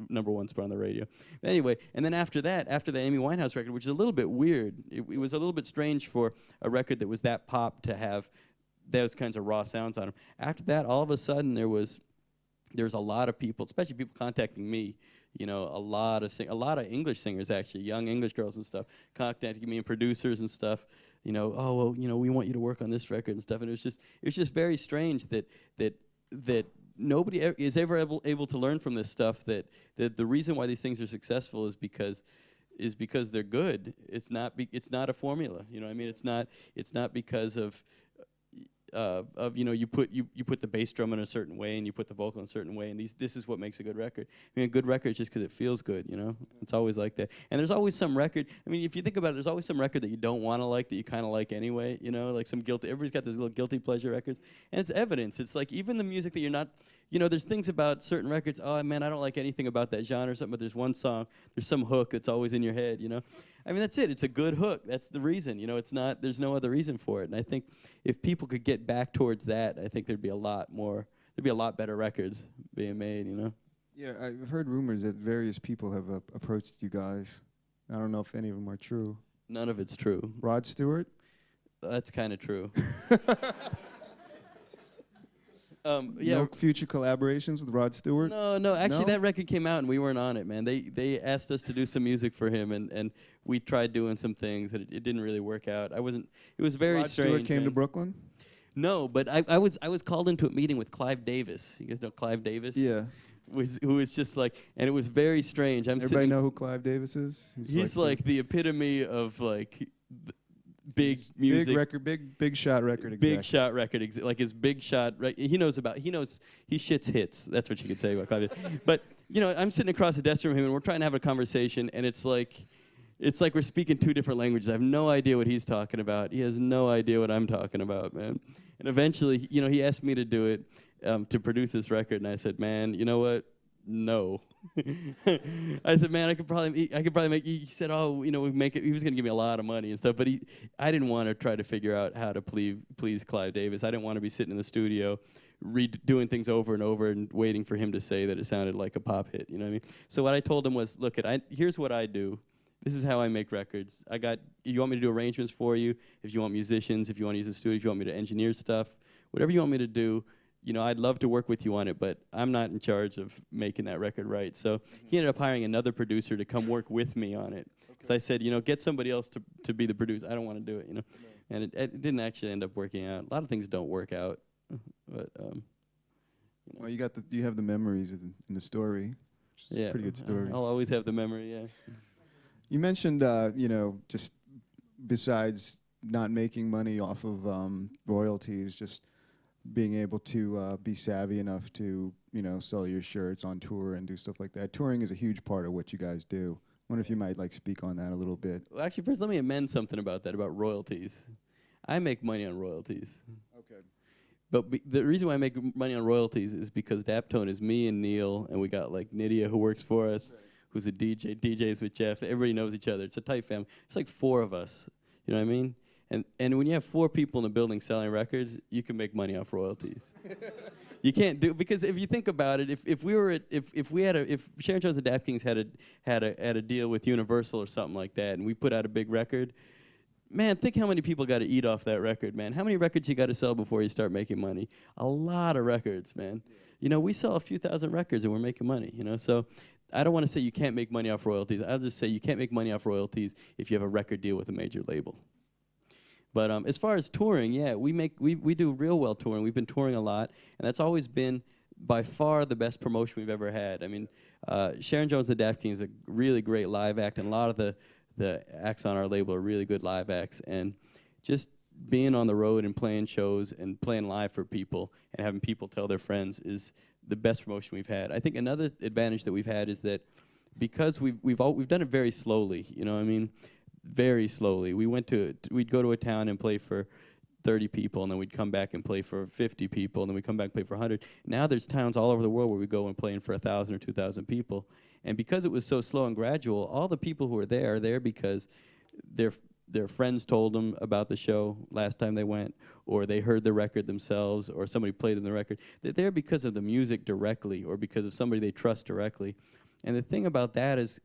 number one spot on the radio. But anyway, and then after the Amy Winehouse record, which is a little bit weird, it was a little bit strange for a record that was that pop to have those kinds of raw sounds on them. After that, all of a sudden there was a lot of people, especially people contacting me. A lot of English singers, actually, young English girls and stuff, contacting me, and producers and stuff. We want you to work on this record and stuff. And it was just very strange that nobody is ever able to learn from this stuff. That the reason why these things are successful is because they're good. It's not a formula. It's not because of of you put the bass drum in a certain way and you put the vocal in a certain way, and this is what makes a good record. I mean, a good record is just because it feels good, It's always like that. And there's always some record. I mean, if you think about it, there's always some record that you don't want to like that you kind of like anyway, like some guilty. Everybody's got those little guilty pleasure records, and it's evidence. It's like even the music that you're not. There's things about certain records. Oh man, I don't like anything about that genre or something. But there's one song, there's some hook that's always in your head. I mean, that's it. It's a good hook. That's the reason. It's not. There's no other reason for it. And I think if people could get back towards that, I think there'd be a lot more. There'd be a lot better records being made. Yeah, I've heard rumors that various people have approached you guys. I don't know if any of them are true. None of it's true. Rod Stewart? That's kind of true. No future collaborations with Rod Stewart? No. Actually, that record came out and we weren't on it, man. They asked us to do some music for him, and we tried doing some things, and it didn't really work out. It was very strange. Rod Stewart came to Brooklyn? No, but I was called into a meeting with Clive Davis. You guys know Clive Davis? Yeah. Who was just like, and it was very strange. Everybody know who Clive Davis is? He's like the epitome of like big music, big shot record exec. Big shot record, like his big shot. He shits hits. That's what you could say about Clive. But I'm sitting across the desk from him, and we're trying to have a conversation, and it's like we're speaking two different languages. I have no idea what he's talking about. He has no idea what I'm talking about, man. And eventually, he asked me to do it, to produce this record, and I said, man, you know what? No. I said, man, I could probably make. He said, oh, we make it. He was gonna give me a lot of money and stuff, but I didn't want to try to figure out how to please Clive Davis. I didn't want to be sitting in the studio, doing things over and over and waiting for him to say that it sounded like a pop hit. You know what I mean? So what I told him was, look, here's what I do. This is how I make records. You want me to do arrangements for you? If you want musicians, if you want to use the studio, if you want me to engineer stuff, whatever you want me to do. I'd love to work with you on it, but I'm not in charge of making that record right. So he ended up hiring another producer to come work with me on it. Because I said, get somebody else to be the producer. I don't want to do it, And it didn't actually end up working out. A lot of things don't work out. But, Well, you have the memories in the story. Which is a pretty good story. I'll always have the memory, yeah. You mentioned, just besides not making money off of royalties, just being able to be savvy enough to, sell your shirts on tour and do stuff like that. Touring is a huge part of what you guys do. I wonder if you might speak on that a little bit. Well, actually, first let me amend something about royalties. I make money on royalties. Okay. But the reason why I make money on royalties is because Daptone is me and Neil, and we got Nydia who works for us, who's a DJ, DJs with Jeff. Everybody knows each other. It's a tight family. It's 4 of us. You know what I mean? And when you have 4 people in a building selling records, you can make money off royalties. You can't do, because if you think about it, if Sharon Jones The Dap-Kings had a deal with Universal or something like that, and we put out a big record, man, think how many people got to eat off that record, man. How many records you got to sell before you start making money? A lot of records, man. We sell a few thousand records and we're making money. So I don't want to say you can't make money off royalties. I'll just say you can't make money off royalties if you have a record deal with a major label. But as far as touring, yeah, we do real well touring. We've been touring a lot, and that's always been by far the best promotion we've ever had. I mean, Sharon Jones The Dap-Kings is a really great live act, and a lot of the acts on our label are really good live acts. And just being on the road and playing shows and playing live for people and having people tell their friends is the best promotion we've had. I think another advantage that we've had is that because we've done it very slowly. Very slowly. We'd go to a town and play for 30 people, and then we'd come back and play for 50 people, and then we'd come back and play for 100. Now there's towns all over the world where we go and play for 1,000 or 2,000 people. And because it was so slow and gradual, all the people who are there because their friends told them about the show last time they went, or they heard the record themselves, or somebody played them the record. They're there because of the music directly, or because of somebody they trust directly. And the thing about that is,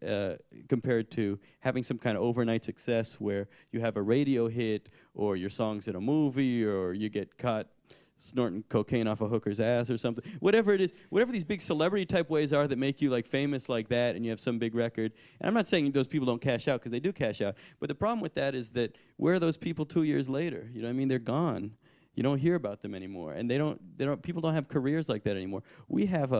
compared to having some kind of overnight success where you have a radio hit, or your song's in a movie, or you get caught snorting cocaine off a hooker's ass or something, whatever it is, whatever these big celebrity type ways are that make you famous like that, and you have some big record. And I'm not saying those people don't cash out, because they do cash out. But the problem with that is that where are those people 2 years later? You know what I mean? They're gone. You don't hear about them anymore, and people don't have careers like that anymore. We have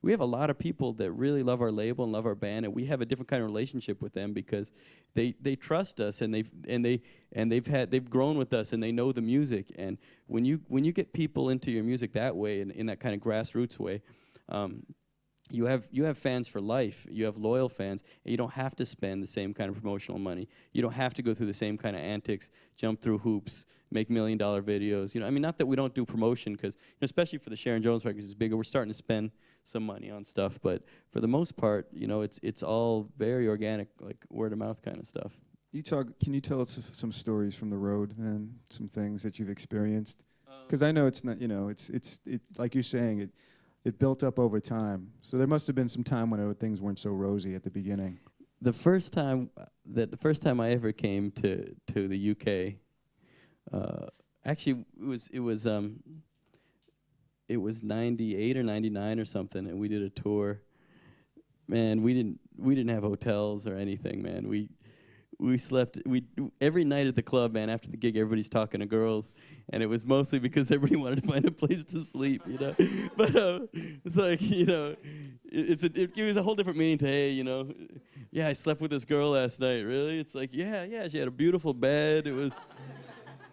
we have a lot of people that really love our label and love our band, and we have a different kind of relationship with them because they trust us, and they've grown with us, and they know the music. And when you get people into your music that way, in that kind of grassroots way, you have fans for life. You have loyal fans, and you don't have to spend the same kind of promotional money. You don't have to go through the same kind of antics, jump through hoops, make $1 million videos. I mean, not that we don't do promotion, because especially for the Sharon Jones records, it's bigger. We're starting to spend some money on stuff, but for the most part, it's all very organic, like word of mouth kind of stuff. Can you tell us some stories from the road and some things that you've experienced? Because I know it's not, it's like you're saying, it built up over time. So there must have been some time when things weren't so rosy at the beginning. The first time I ever came to the UK, actually it was 98 or 99 or something, and we did a tour. Man, we didn't have hotels or anything, man. We slept every night at the club, man. After the gig, everybody's talking to girls, and it was mostly because everybody wanted to find a place to sleep, But it's like, it was a whole different meaning to, hey, yeah, I slept with this girl last night. Really? It's like, yeah, she had a beautiful bed. It was.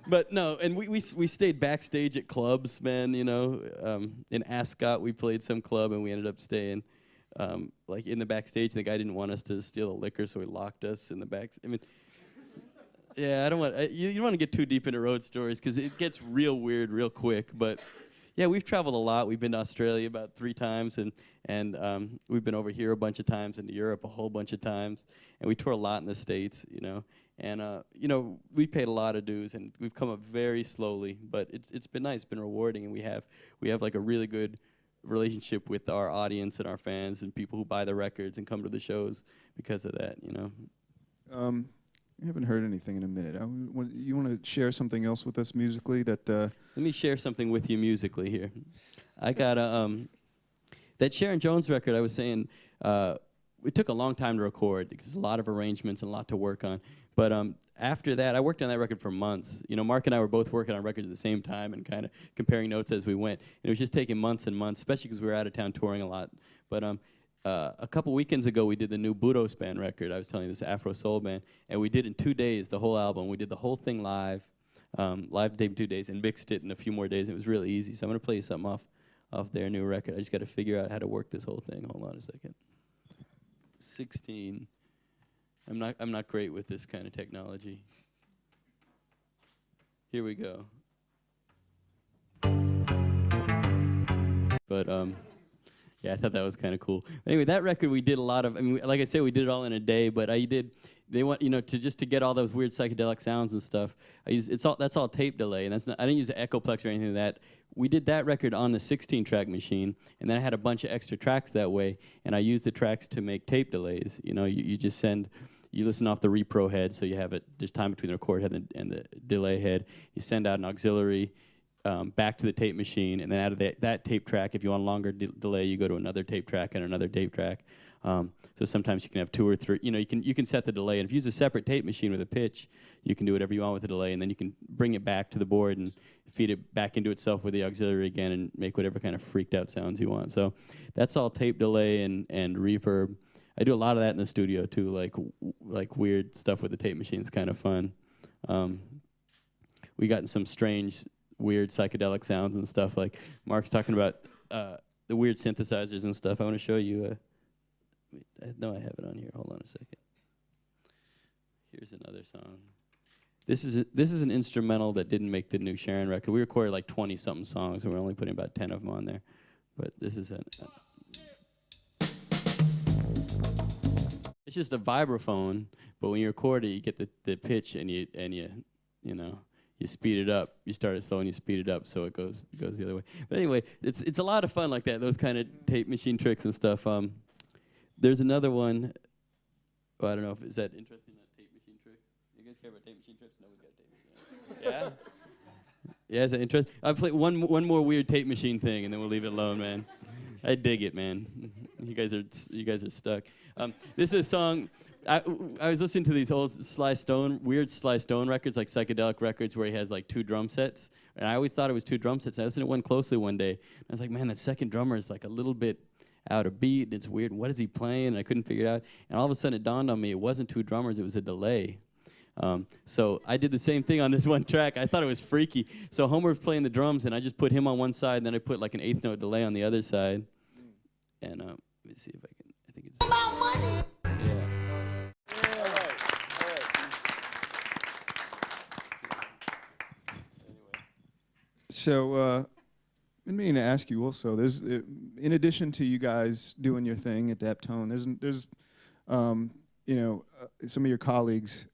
But no, and we stayed backstage at clubs, man. In Ascot, we played some club, and we ended up staying like in the backstage. The guy didn't want us to steal the liquor, so he locked us in the back. I mean, yeah, I don't want you don't want to get too deep into road stories because it gets real weird real quick. But yeah, we've traveled a lot. We've been to Australia about 3 times, and we've been over here a bunch of times, and to Europe a whole bunch of times, and we tour a lot in the States, And we paid a lot of dues, and we've come up very slowly, but it's been nice, it's been rewarding, and we have like a really good relationship with our audience and our fans and people who buy the records and come to the shows because of that. We haven't heard anything in a minute. You want to share something else with us musically? Let me share something with you musically here. I got that Sharon Jones record. I was saying it took a long time to record because there's a lot of arrangements and a lot to work on. But after that, I worked on that record for months. Mark and I were both working on records at the same time and kind of comparing notes as we went. And it was just taking months and months, especially because we were out of town touring a lot. But a couple weekends ago, we did the new Budos Band record. I was telling you, this Afro soul band. And we did in 2 days, the whole album. We did the whole thing live tape in 2 days, and mixed it in a few more days. It was really easy. So I'm going to play you something off their new record. I just got to figure out how to work this whole thing. Hold on a second. 16. I'm not great with this kind of technology. Here we go. But yeah, I thought that was kind of cool. Anyway, that record we did a lot of. I mean, like I said, we did it all in a day. But they want to get all those weird psychedelic sounds and stuff. That's all tape delay, and I didn't use an Echoplex or anything like that. We did that record on the 16-track machine, and then I had a bunch of extra tracks that way, and I used the tracks to make tape delays. You listen off the repro head, so you have there's time between the record head and the delay head. You send out an auxiliary back to the tape machine, and then out of that tape track, if you want a longer delay, you go to another tape track and another tape track. So sometimes you can have 2 or 3. You can set the delay, and if you use a separate tape machine with a pitch, you can do whatever you want with the delay, and then you can bring it back to the board and feed it back into itself with the auxiliary again, and make whatever kind of freaked out sounds you want. So that's all tape delay and reverb. I do a lot of that in the studio too, like weird stuff with the tape machine. It's kind of fun. We got in some strange, weird psychedelic sounds and stuff. Like Mark's talking about the weird synthesizers and stuff. I want to show you. No, I have it on here. Hold on a second. Here's another song. This is an instrumental that didn't make the new Sharon record. We recorded like 20-something songs, and we're only putting about 10 of them on there. But this is it's just a vibraphone, but when you record it, you get the pitch, and you speed it up. You start it slow and you speed it up, so it goes the other way. But anyway, it's a lot of fun like that. Those kind of tape machine tricks and stuff. There's another one. I don't know if is that interesting. Tape machine tricks. You guys care about tape machine tricks? Nobody's got tape machine. Yeah. Yeah, is that interesting? I'll play one more weird tape machine thing, and then we'll leave it alone, man. I dig it, man. You guys are stuck. This is a song. I was listening to these old weird Sly Stone records, like psychedelic records, where he has like 2 drum sets. And I always thought it was 2 drum sets. I listened to one closely one day. And I was like, man, that second drummer is like a little bit out a beat, and it's weird. What is he playing? And I couldn't figure it out. And all of a sudden, it dawned on me it wasn't two drummers; it was a delay. So I did the same thing on this one track. I thought it was freaky. So Homer was playing the drums, and I just put him on one side, and then I put like an eighth note delay on the other side. And let me see if I can. I think it's. About money. Yeah. All right. So, I mean to ask you also. There's, in addition to you guys doing your thing at Daptone, there's, you know, some of your colleagues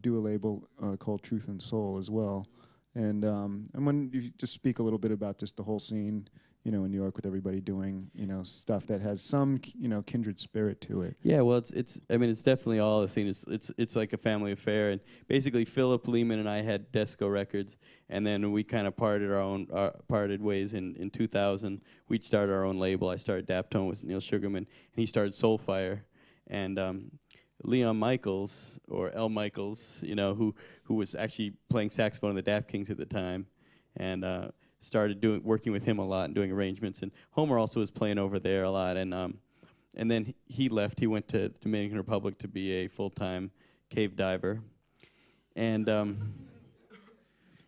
do a label called Truth and Soul as well. And when you just speak a little bit about just the whole scene, you know, in New York with everybody doing, you know, stuff that has some, you know, kindred spirit to it. Yeah, well, I mean, it's definitely all the scene. It's like a family affair, and basically Philip, Lehman, and I had Desco Records, and then we kind of parted ways in 2000. We started our own label. I started Daptone with Neil Sugarman, and he started Soulfire, and Leon Michaels, or L. Michaels, you know, who was actually playing saxophone in the Dap-Kings at the time, and started working with him a lot and doing arrangements. And Homer also was playing over there a lot. And then he left. He went to the Dominican Republic to be a full-time cave diver. And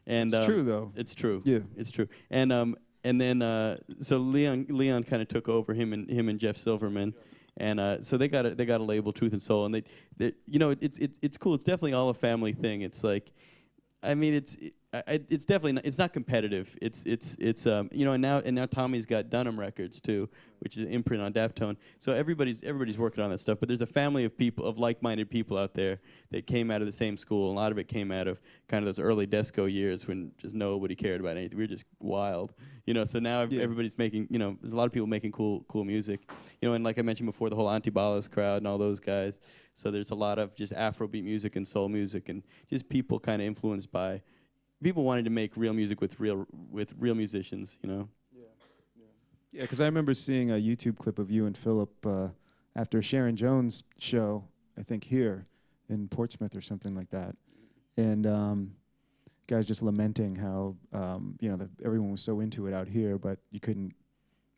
It's true, though. It's true. Yeah, it's true. And then so Leon kind of took over him and Jeff Silverman. And so they got a label, Truth and Soul, and they you know, it's cool. It's definitely all a family thing. It's like, I mean, it's definitely it's not competitive. It's you know, and now Tommy's got Dunham Records too, which is an imprint on Daptone. So everybody's working on that stuff. But there's a family of people, of like-minded people out there that came out of the same school. A lot of it came out of kind of those early Desco years when just nobody cared about anything. We were just wild, you know. So now everybody's making, you know, there's a lot of people making cool music, you know. And like I mentioned before, the whole Antibalas crowd and all those guys. So there's a lot of just Afrobeat music and soul music, and just people kind of influenced by people wanting to make real music with real musicians, you know. Yeah, because I remember seeing a YouTube clip of you and Philip after a Sharon Jones show, I think here in Portsmouth or something like that, and guys just lamenting how you know, everyone was so into it out here, but you couldn't.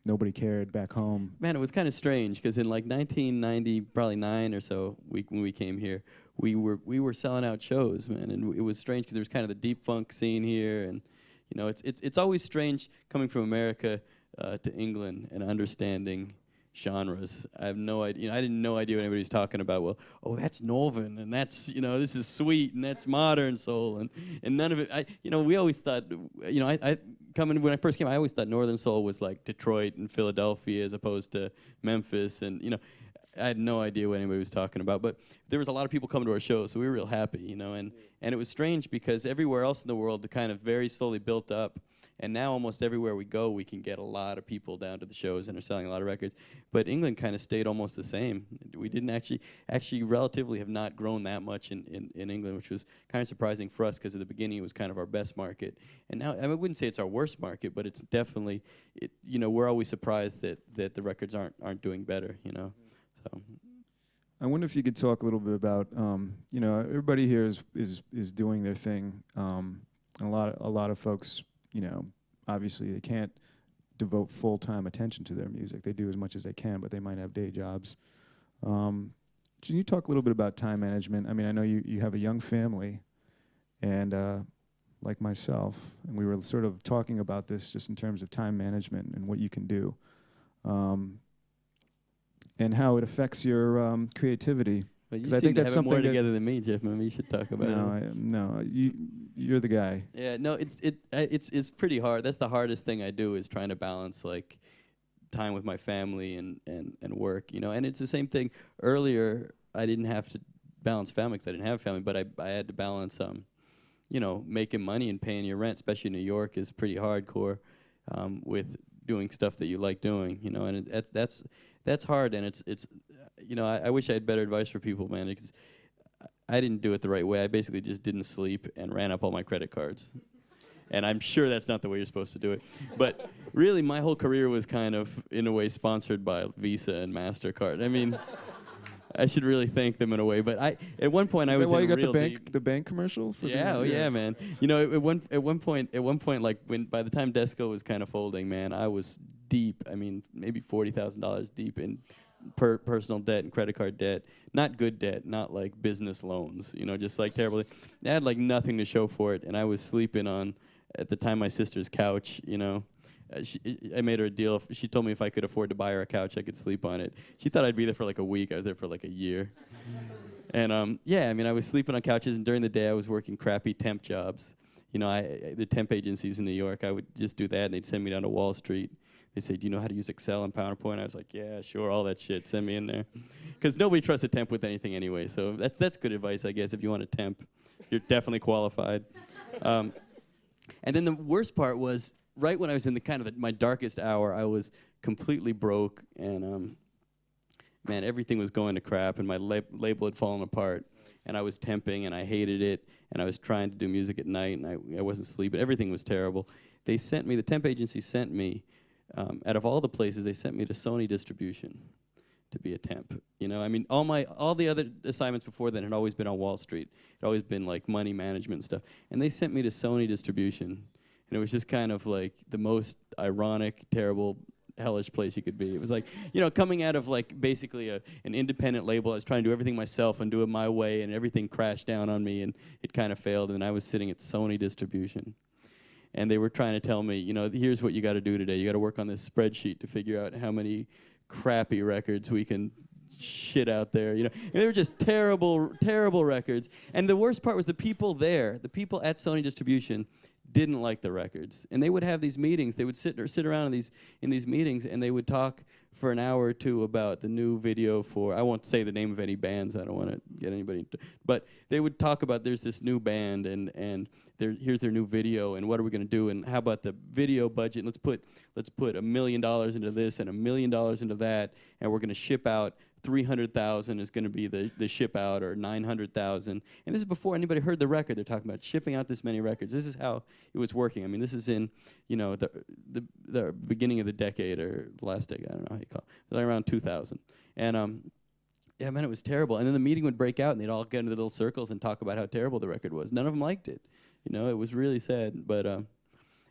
Nobody cared back home. Man, it was kind of strange because in like 1990, probably 9 or so, when we came here, we were selling out shows, man, and it was strange because there was kind of the deep funk scene here, and you know, it's always strange coming from America to England and understanding genres. I have no idea. You know, I didn't no idea what anybody's talking about. Well, oh, that's Northern, and that's, you know, this is sweet, and that's modern soul, and none of it. You know, we always thought, you know, I when I first came, I always thought Northern soul was like Detroit and Philadelphia as opposed to Memphis, and you know, I had no idea what anybody was talking about. But there was a lot of people coming to our shows, so we were real happy, you know, and it was strange because everywhere else in the world, it kind of very slowly built up. And now almost everywhere we go, we can get a lot of people down to the shows and are selling a lot of records. But England kind of stayed almost the same. We didn't actually relatively have not grown that much in England, which was kind of surprising for us because at the beginning it was kind of our best market. And now, I wouldn't say it's our worst market, but it's definitely, you know, we're always surprised that the records aren't doing better, you know. So. I wonder if you could talk a little bit about, you know, everybody here is doing their thing. And a lot of folks, you know, obviously they can't devote full-time attention to their music. They do as much as they can, but they might have day jobs. Can you talk a little bit about time management? I mean, I know you have a young family, and like myself, and we were sort of talking about this just in terms of time management and what you can do, and how it affects your creativity. But you seem to have it more together than me, Jeff. Maybe you should talk about it. No, you're the guy. Yeah, no, it's pretty hard. That's the hardest thing I do, is trying to balance like time with my family and work, you know. And it's the same thing. Earlier, I didn't have to balance family because I didn't have a family, but I had to balance you know, making money and paying your rent, especially in New York, is pretty hardcore with doing stuff that you like doing, you know. And that's hard, and it's you know, I wish I had better advice for people, man, because I didn't do it the right way. I basically just didn't sleep and ran up all my credit cards. And I'm sure that's not the way you're supposed to do it. But really, my whole career was kind of, in a way, sponsored by Visa and MasterCard. I mean, I should really thank them in a way. But at one point, I was in real deep. Is that why you got the bank commercial? For yeah, man. You know, at one point, like by the time Desco was kind of folding, man, I was deep. I mean, maybe $40,000 deep in personal debt and credit card debt. Not good debt, not like business loans, you know, just like terribly. I had like nothing to show for it, and I was sleeping on, at the time, my sister's couch, you know. I made her a deal. She told me if I could afford to buy her a couch, I could sleep on it. She thought I'd be there for like a week. I was there for like a year. And yeah, I mean, I was sleeping on couches, and during the day I was working crappy temp jobs. You know, the temp agencies in New York, I would just do that, and they'd send me down to Wall Street. They'd say, do you know how to use Excel and PowerPoint? I was like, yeah, sure, all that shit. Send me in there. Because nobody trusts a temp with anything anyway, so that's good advice, I guess. If you want a temp, you're definitely qualified. And then the worst part was, right when I was in the kind of my darkest hour, I was completely broke, and man, everything was going to crap, and my label had fallen apart, and I was temping, and I hated it, and I was trying to do music at night, and I wasn't sleeping. Everything was terrible. They sent me, the temp agency sent me, out of all the places, they sent me to Sony Distribution to be a temp. You know, I mean, all the other assignments before then had always been on Wall Street. It had always been like money management and stuff, and they sent me to Sony Distribution, and it was just kind of like the most ironic, terrible, hellish place you could be. It was like, you know, coming out of like basically an independent label. I was trying to do everything myself and do it my way, and everything crashed down on me, and it kind of failed. And I was sitting at Sony Distribution, and they were trying to tell me, you know, here's what you got to do today. You got to work on this spreadsheet to figure out how many crappy records we can shit out there. You know, and they were just terrible, terrible records. And the worst part was the people there, the people at Sony Distribution, didn't like the records, and they would have these meetings. They would sit around in these meetings, and they would talk for an hour or two about the new video for, I won't say the name of any bands, I don't want to get anybody, but they would talk about, there's this new band, and here's their new video, and what are we going to do, and how about the video budget? Let's put $1 million into this and $1 million into that, and we're going to ship out 300,000 is going to be the ship out, or 900,000. And this is before anybody heard the record. They're talking about shipping out this many records. This is how it was working. I mean, this is in, you know, the beginning of the decade, or the last decade, I don't know how you call it, like around 2000. And yeah, man, it was terrible. And then the meeting would break out, and they'd all get into little circles and talk about how terrible the record was. None of them liked it. You know, it was really sad. But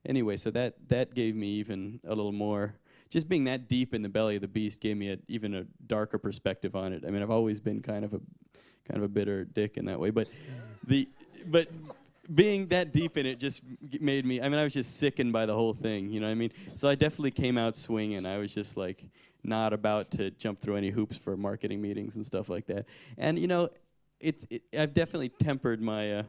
anyway, so that gave me even a little more. Just being that deep in the belly of the beast gave me even a darker perspective on it. I mean, I've always been kind of a bitter dick in that way, but being that deep in it just made me. I mean, I was just sickened by the whole thing. You know what I mean? So I definitely came out swinging. I was just like not about to jump through any hoops for marketing meetings and stuff like that. And you know, I've definitely tempered my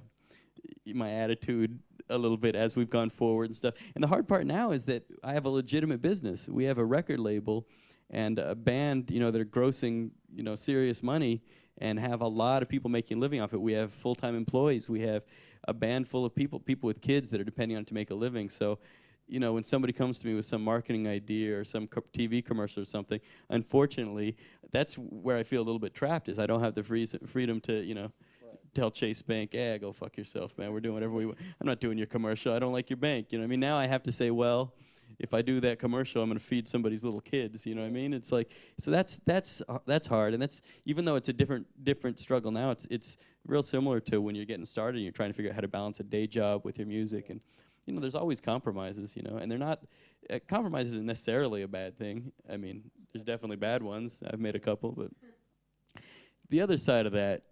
attitude a little bit as we've gone forward and stuff. And the hard part now is that I have a legitimate business. We have a record label and a band, you know, that are grossing, you know, serious money and have a lot of people making a living off it. We have full-time employees. We have a band full of people with kids that are depending on it to make a living. So, you know, when somebody comes to me with some marketing idea or some TV commercial or something, unfortunately, that's where I feel a little bit trapped, is I don't have the freedom to, you know, tell Chase Bank, yeah, go fuck yourself, man. We're doing whatever we want. I'm not doing your commercial. I don't like your bank. You know what I mean? Now I have to say, well, if I do that commercial, I'm going to feed somebody's little kids. You know what I mean? It's like, so that's hard. And that's, even though it's a different struggle now, it's real similar to when you're getting started and you're trying to figure out how to balance a day job with your music. And, you know, there's always compromises, you know, and they're not, compromise isn't necessarily a bad thing. I mean, there's definitely bad ones. I've made a couple, but the other side of that,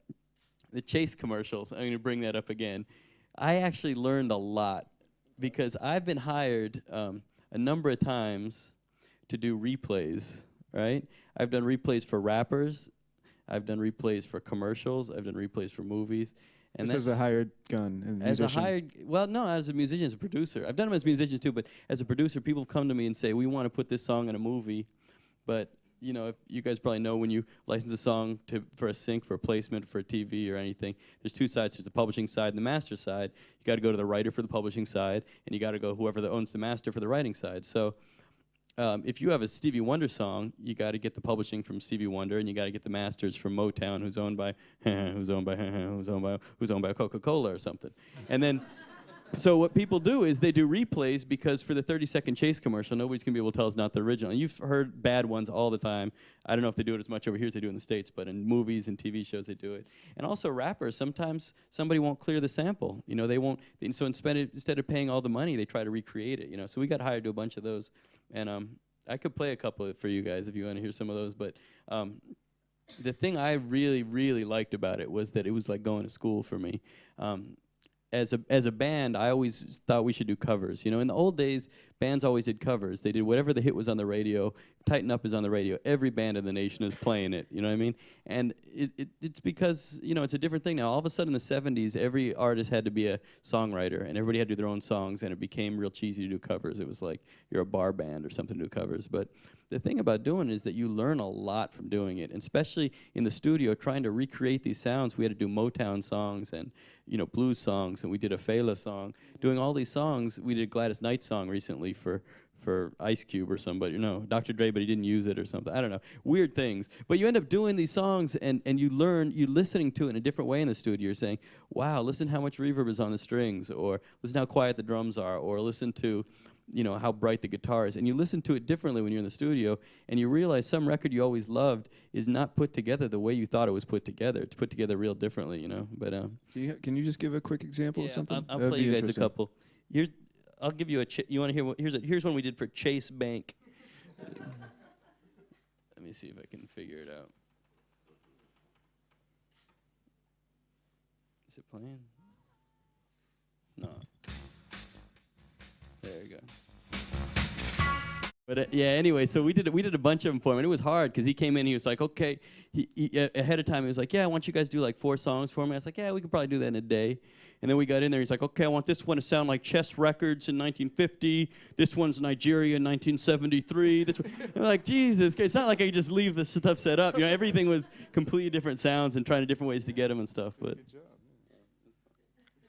the Chase commercials, I'm going to bring that up again. I actually learned a lot because I've been hired a number of times to do replays, right? I've done replays for rappers. I've done replays for commercials. I've done replays for movies. And this is a hired gun. As a musician, as a producer. I've done them as musicians too, but as a producer, people come to me and say, we want to put this song in a movie, but you know, you guys probably know when you license a song for a sync, for a placement, for a TV or anything, there's two sides. There's the publishing side and the master side. You got to go to the writer for the publishing side, and you got to go whoever owns the master for the writing side. So if you have a Stevie Wonder song, you got to get the publishing from Stevie Wonder, and you got to get the masters from Motown, who's owned by Coca-Cola or something. And then so what people do is they do replays, because for the 30-second Chase commercial, nobody's going to be able to tell it's not the original. And you've heard bad ones all the time. I don't know if they do it as much over here as they do in the States, but in movies and TV shows they do it. And also rappers, sometimes somebody won't clear the sample. You know, they won't. So instead of paying all the money, they try to recreate it. You know, so we got hired to do a bunch of those. And I could play a couple for you guys if you want to hear some of those. But the thing I really, really liked about it was that it was like going to school for me. As a band, I always thought we should do covers. You know, in the old days, bands always did covers. They did whatever the hit was on the radio. Tighten Up is on the radio. Every band in the nation is playing it. You know what I mean? And it's because, you know, it's a different thing now. All of a sudden in the 70s, every artist had to be a songwriter, and everybody had to do their own songs, and it became real cheesy to do covers. It was like you're a bar band or something to do covers. But the thing about doing it is that you learn a lot from doing it, and especially in the studio, trying to recreate these sounds. We had to do Motown songs and, you know, blues songs, and we did a Fela song. Doing all these songs, we did a Gladys Knight song recently for Ice Cube or somebody, you know, Dr. Dre, but he didn't use it or something. I don't know. Weird things. But you end up doing these songs, and you learn, you're listening to it in a different way in the studio. You're saying, wow, listen how much reverb is on the strings, or listen how quiet the drums are, or listen to, you know, how bright the guitar is. And you listen to it differently when you're in the studio, and you realize some record you always loved is not put together the way you thought it was put together. It's put together real differently, you know. But can you just give a quick example of something? I'll play you guys a couple. I'll give you you want to hear? Here's one we did for Chase Bank. Let me see if I can figure it out. Is it playing? No. There you go. But yeah, anyway, so we did a bunch of them for him, and it was hard because he came in. He was like, okay, he ahead of time he was like, yeah, I want you guys to do like 4 songs for me. I was like, yeah, we could probably do that in a day. And then we got in there. He's like, okay, I want this one to sound like Chess Records in 1950. This one's Nigeria in 1973. This one. I'm like, Jesus, it's not like I could just leave this stuff set up. You know, everything was completely different sounds and trying to different ways to get them and stuff. But good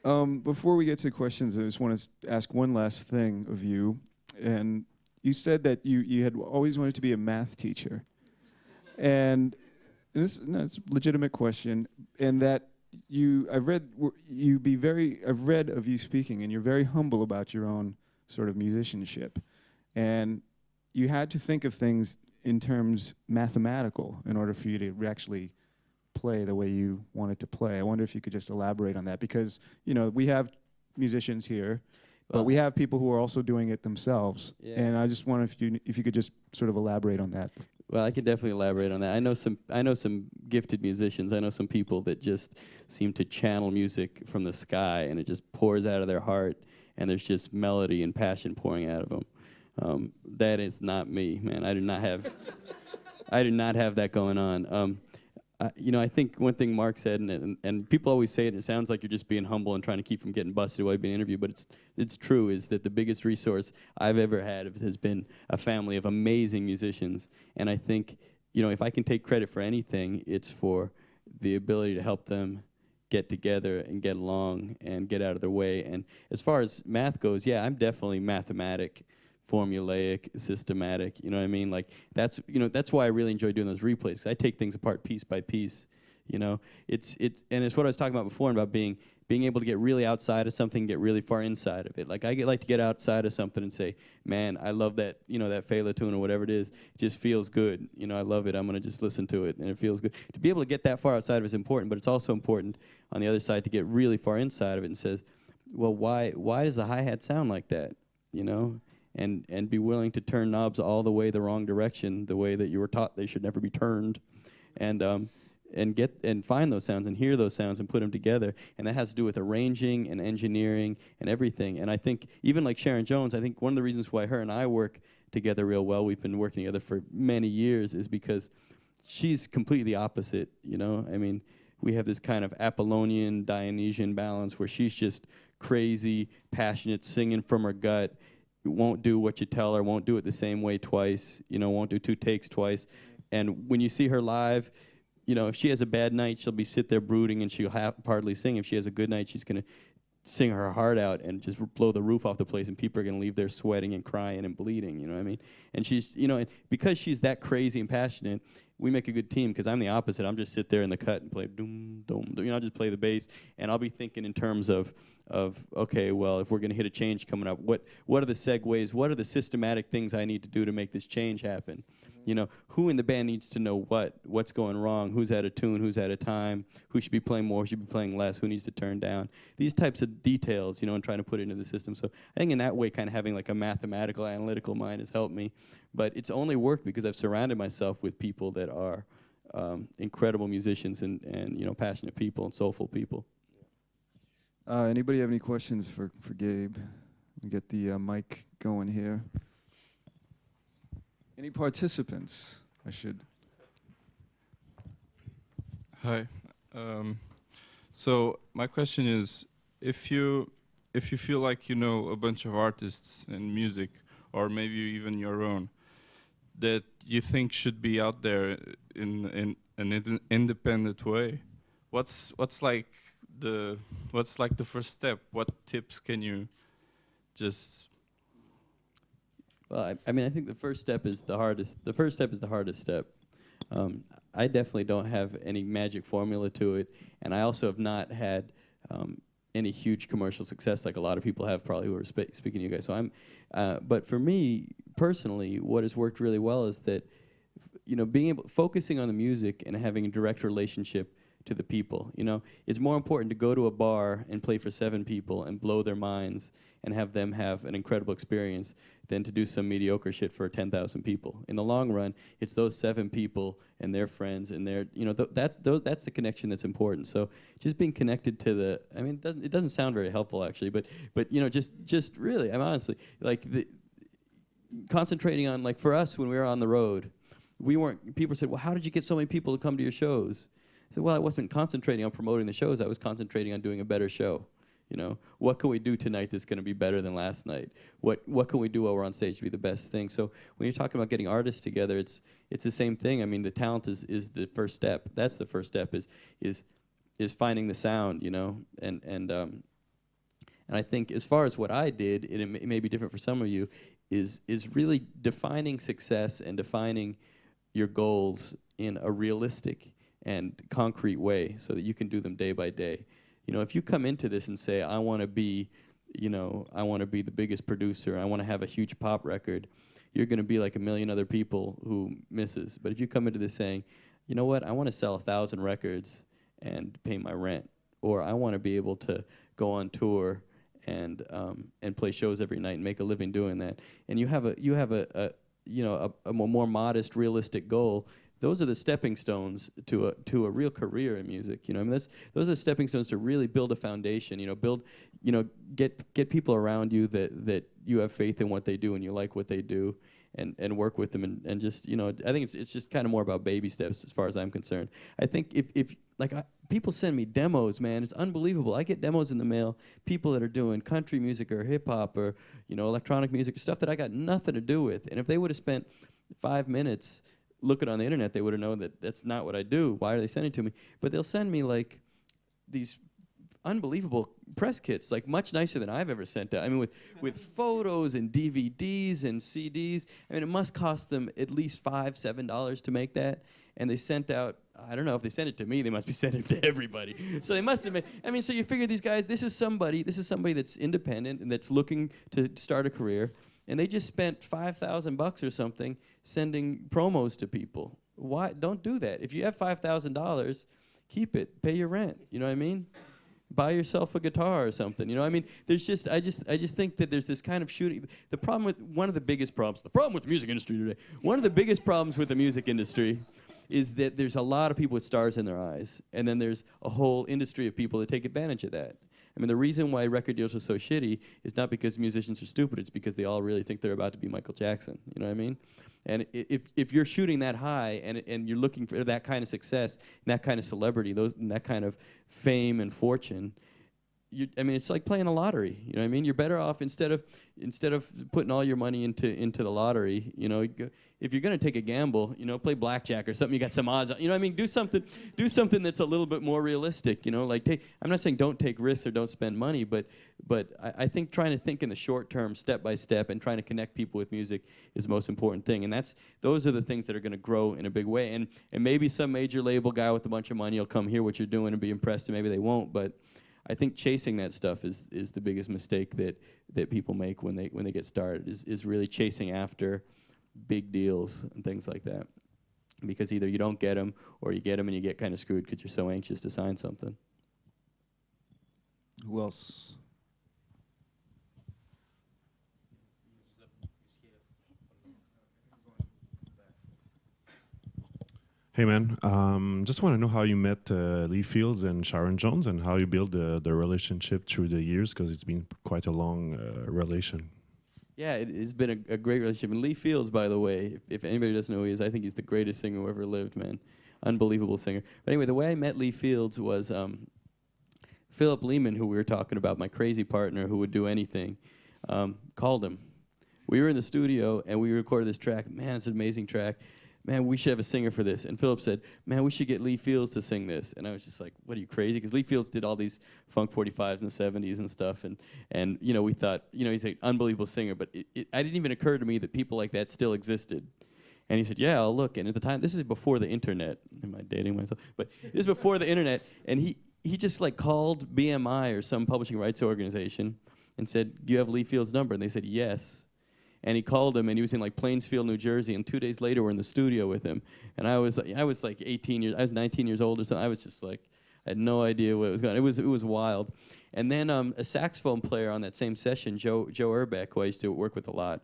job. Before we get to questions, I just want to ask one last thing of you. And you said that you had always wanted to be a math teacher. And it's a legitimate question. And that I've read of you speaking, and you're very humble about your own sort of musicianship. And you had to think of things in terms mathematical in order for you to actually play the way you wanted to play. I wonder if you could just elaborate on that, because, you know, we have musicians here, but we have people who are also doing it themselves. Yeah. And I just wonder if you could just sort of elaborate on that. Well, I can definitely elaborate on that. I know some gifted musicians. I know some people that just seem to channel music from the sky, and it just pours out of their heart, and there's just melody and passion pouring out of them. That is not me, man. I do not have that going on. You know, I think one thing Mark said, and people always say it, and it sounds like you're just being humble and trying to keep from getting busted while you're being interviewed, but it's true, is that the biggest resource I've ever had has been a family of amazing musicians. And I think, you know, if I can take credit for anything, it's for the ability to help them get together and get along and get out of their way. And as far as math goes, yeah, I'm definitely mathematic, formulaic, systematic, you know what I mean? Like, that's why I really enjoy doing those replays. I take things apart piece by piece, you know? And it's what I was talking about before, about being able to get really outside of something, get really far inside of it. Like, I like to get outside of something and say, man, I love that, you know, that Fela tune or whatever it is. It just feels good. You know, I love it. I'm going to just listen to it, and it feels good. To be able to get that far outside of it is important, but it's also important on the other side to get really far inside of it and says, well, why does the hi-hat sound like that, you know? And be willing to turn knobs all the way the wrong direction, the way that you were taught they should never be turned, and find those sounds and hear those sounds and put them together. And that has to do with arranging and engineering and everything. And I think even like Sharon Jones, I think one of the reasons why her and I work together real well, we've been working together for many years, is because she's completely opposite, you know? I mean, we have this kind of Apollonian, Dionysian balance where she's just crazy, passionate, singing from her gut, won't do what you tell her, won't do it the same way twice, you know, won't do 2 takes twice. And when you see her live, you know, if she has a bad night, she'll sit there brooding and she'll hardly sing. If she has a good night, she's going to sing her heart out and just blow the roof off the place, and people are going to leave there sweating and crying and bleeding, you know what I mean? And she's, you know, and because she's that crazy and passionate, we make a good team, because I'm the opposite. I'm just sit there in the cut and play doom, doom, doom. You know, I'll just play the bass, and I'll be thinking in terms of okay, well, if we're going to hit a change coming up, what are the segues? What are the systematic things I need to do to make this change happen? You know, who in the band needs to know what's going wrong, who's out of tune, who's out of time, who should be playing more, who should be playing less, who needs to turn down. These types of details, you know, and trying to put it into the system. So I think in that way, kind of having like a mathematical, analytical mind has helped me. But it's only worked because I've surrounded myself with people that are incredible musicians and you know, passionate people and soulful people. Anybody have any questions for Gabe? We get the mic going here. Any participants? I should. Hi. So my question is, if you feel like you know a bunch of artists in music, or maybe even your own, that you think should be out there in an independent way, what's like the first step? What tips can you just? Well, I mean, I think the first step is the hardest. The first step is the hardest step. I definitely don't have any magic formula to it, and I also have not had any huge commercial success like a lot of people have, probably, who are speaking to you guys. So but for me personally, what has worked really well is that, you know, focusing on the music and having a direct relationship to the people. You know, it's more important to go to a bar and play for 7 people and blow their minds and have them have an incredible experience than to do some mediocre shit for 10,000 people. In the long run, it's those 7 people and their friends and their, you know, that's the connection that's important. So just being connected to the, I mean, it doesn't sound very helpful actually, but you know, just really, I'm honestly, like concentrating on, like for us when we were on the road, people said, well, how did you get so many people to come to your shows? I said, well, I wasn't concentrating on promoting the shows, I was concentrating on doing a better show. You know, what can we do tonight that's going to be better than last night? What can we do while we're on stage to be the best thing? So when you're talking about getting artists together, it's the same thing. I mean, the talent is the first step. That's the first step is finding the sound, you know, and I think as far as what I did, it may be different for some of you, is really defining success and defining your goals in a realistic and concrete way so that you can do them day by day. You know, if you come into this and say, I want to be, you know, I want to be the biggest producer, I want to have a huge pop record, you're going to be like a million other people who misses. But if you come into this saying, you know what, I want to sell 1,000 records and pay my rent, or I want to be able to go on tour and play shows every night and make a living doing that, and you have a more modest, realistic goal. Those are the stepping stones to a real career in music. You know, I mean, those are the stepping stones to really build a foundation. You know, get people around you that you have faith in what they do and you like what they do, and work with them and just, you know, I think it's just kind of more about baby steps as far as I'm concerned. I think if people send me demos, man, it's unbelievable. I get demos in the mail, people that are doing country music or hip hop or, you know, electronic music, stuff that I got nothing to do with. And if they would have spent 5 minutes looking on the internet, they would have known that that's not what I do. Why are they sending it to me? But they'll send me like these unbelievable press kits, like much nicer than I've ever sent out. I mean, with photos and DVDs and CDs. I mean, it must cost them at least $5-7 to make that. And they sent out, I don't know, if they sent it to me, they must be sending it to everybody. So they must have been, I mean, so you figure these guys, this is somebody that's independent and that's looking to start a career. And they just spent $5,000 or something sending promos to people. Why? Don't do that. If you have $5,000, keep it. Pay your rent. You know what I mean? Buy yourself a guitar or something. You know, I mean, there's just, I just think that there's this kind of shooting. The problem with the music industry today. One of the biggest problems with the music industry is that there's a lot of people with stars in their eyes, and then there's a whole industry of people that take advantage of that. I mean, the reason why record deals are so shitty is not because musicians are stupid. It's because they all really think they're about to be Michael Jackson. You know what I mean? And if you're shooting that high and you're looking for that kind of success and that kind of celebrity, and that kind of fame and fortune, I mean, it's like playing a lottery. You know what I mean? You're better off instead of putting all your money into the lottery. You know, if you're gonna take a gamble, you know, play blackjack or something. You got some odds. You know what I mean? Do something that's a little bit more realistic. You know, like I'm not saying don't take risks or don't spend money, but I think trying to think in the short term, step by step, and trying to connect people with music is the most important thing. And those are the things that are going to grow in a big way. And maybe some major label guy with a bunch of money will come hear what you're doing and be impressed, and maybe they won't. But I think chasing that stuff is the biggest mistake that people make when they get started, is really chasing after big deals and things like that. Because either you don't get them, or you get them and you get kind of screwed because you're so anxious to sign something. Who else? Hey man, just want to know how you met Lee Fields and Sharon Jones, and how you built the relationship through the years, because it's been quite a long relation. Yeah, it has been a great relationship. And Lee Fields, by the way, if anybody doesn't know who he is, I think he's the greatest singer who ever lived, man. Unbelievable singer. But anyway, the way I met Lee Fields was Philip Lehman, who we were talking about, my crazy partner who would do anything, called him. We were in the studio, and we recorded this track. Man, it's an amazing track. Man, we should have a singer for this. And Philip said, man, we should get Lee Fields to sing this. And I was just like, what, are you crazy? Because Lee Fields did all these funk 45s in the 70s and stuff. And you know, we thought, you know, he's an unbelievable singer. But it didn't even occur to me that people like that still existed. And he said, yeah, I'll look. And at the time, this is before the internet. Am I dating myself? But this is before the internet. And he just like called BMI or some publishing rights organization and said, do you have Lee Fields' number? And they said, yes. And he called him, and he was in like Plainsfield, New Jersey. And 2 days later, we're in the studio with him. And I was like 18 years. I was 19 years old or something. I was just like, I had no idea what was going on. It was wild. And then a saxophone player on that same session, Joe Urbeck, who I used to work with a lot.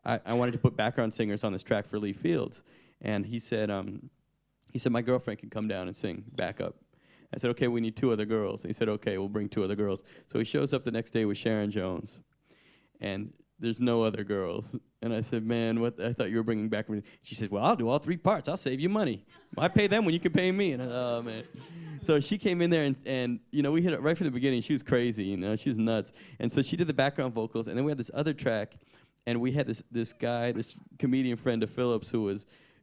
I wanted to put background singers on this track for Lee Fields, and he said my girlfriend can come down and sing backup. I said, okay, we need 2 other girls. And he said, okay, we'll bring 2 other girls. So he shows up the next day with Sharon Jones, and there's no other girls. And I said, man, what? I thought you were bringing back. She said, well, I'll do all 3 parts. I'll save you money. I pay them when you can pay me. And I thought, oh, man. So she came in there, and you know, we hit it right from the beginning. She was crazy, you know, she was nuts. And so she did the background vocals, and then we had this other track, and we had this guy, this comedian friend of Philip's who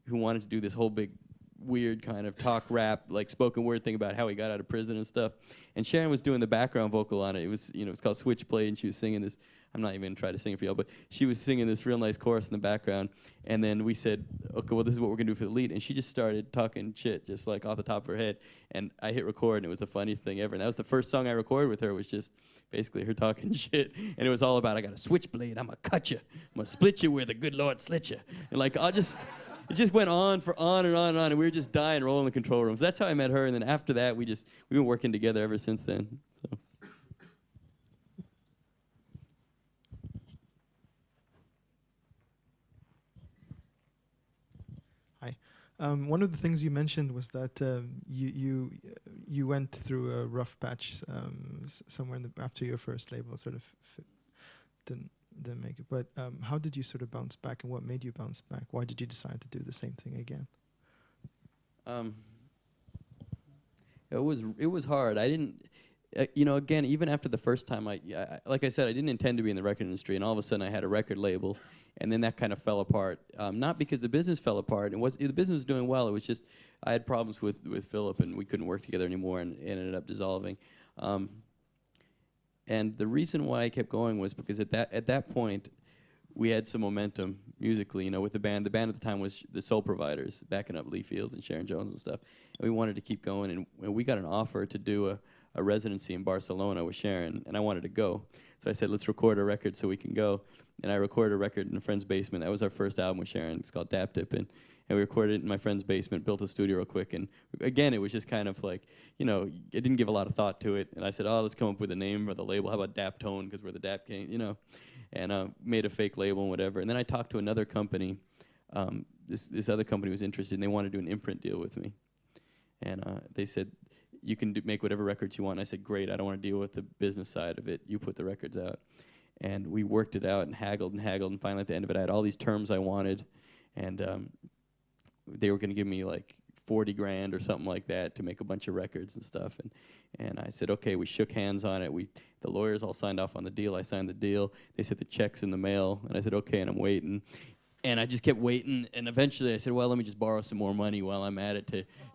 wanted to do this whole big weird kind of talk rap, like spoken word thing about how he got out of prison and stuff. And Sharon was doing the background vocal on it. It was, you know, it was called Switchblade, and she was singing this. I'm not even going to try to sing it for y'all, but she was singing this real nice chorus in the background. And then we said, okay, well, this is what we're going to do for the lead. And she just started talking shit, just like off the top of her head. And I hit record, and it was the funniest thing ever. And that was the first song I recorded with her, was just basically her talking shit. And it was all about, I got a switchblade, I'm going to cut you. I'm going to split you where the good Lord slit you. And like, it just went on for on and on and on. And we were just dying, rolling the control rooms. That's how I met her. And then after that, we've been working together ever since then. So. One of the things you mentioned was that you went through a rough patch somewhere after your first label, sort of didn't make it. But how did you sort of bounce back, and what made you bounce back? Why did you decide to do the same thing again? It was hard. I didn't. You know, again, even after the first time, like I said, I didn't intend to be in the record industry, and all of a sudden I had a record label, and then that kind of fell apart. Not because the business fell apart, the business was doing well. It was just I had problems with Philip, and we couldn't work together anymore, and it ended up dissolving. And the reason why I kept going was because at that point, we had some momentum musically, you know, with the band. The band at the time was the Soul Providers, backing up Lee Fields and Sharon Jones and stuff. And we wanted to keep going, and we got an offer to do a residency in Barcelona with Sharon, and I wanted to go. So I said, let's record a record so we can go. And I recorded a record in a friend's basement. That was our first album with Sharon. It's called Dap-Tippin'. And we recorded it in my friend's basement, built a studio real quick. And again, it was just kind of like, you know, I didn't give a lot of thought to it. And I said, oh, let's come up with a name for the label. How about Daptone, because we're the Dap-Kings, you know. And made a fake label and whatever. And then I talked to another company. This other company was interested, and they wanted to do an imprint deal with me. And they said, you can make whatever records you want. And I said, great, I don't want to deal with the business side of it. You put the records out. And we worked it out and haggled, and finally at the end of it, I had all these terms I wanted. And they were going to give me like 40 grand or something like that to make a bunch of records and stuff. And I said, okay, we shook hands on it. The lawyers all signed off on the deal. I signed the deal. They said the check's in the mail. And I said, okay, and I'm waiting. And I just kept waiting. And eventually I said, well, let me just borrow some more money while I'm at it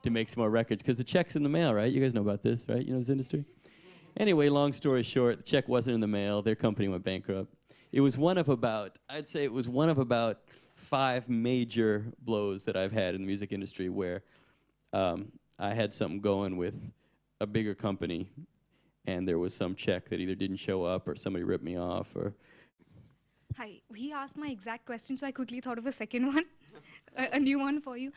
to make some more records. Because the check's in the mail, right? You guys know about this, right? You know this industry? Anyway, long story short, the check wasn't in the mail. Their company went bankrupt. It was one of about 5 major blows that I've had in the music industry where I had something going with a bigger company, and there was some check that either didn't show up or somebody ripped me off. Or Hi, he asked my exact question, so I quickly thought of a second one, a new one for you.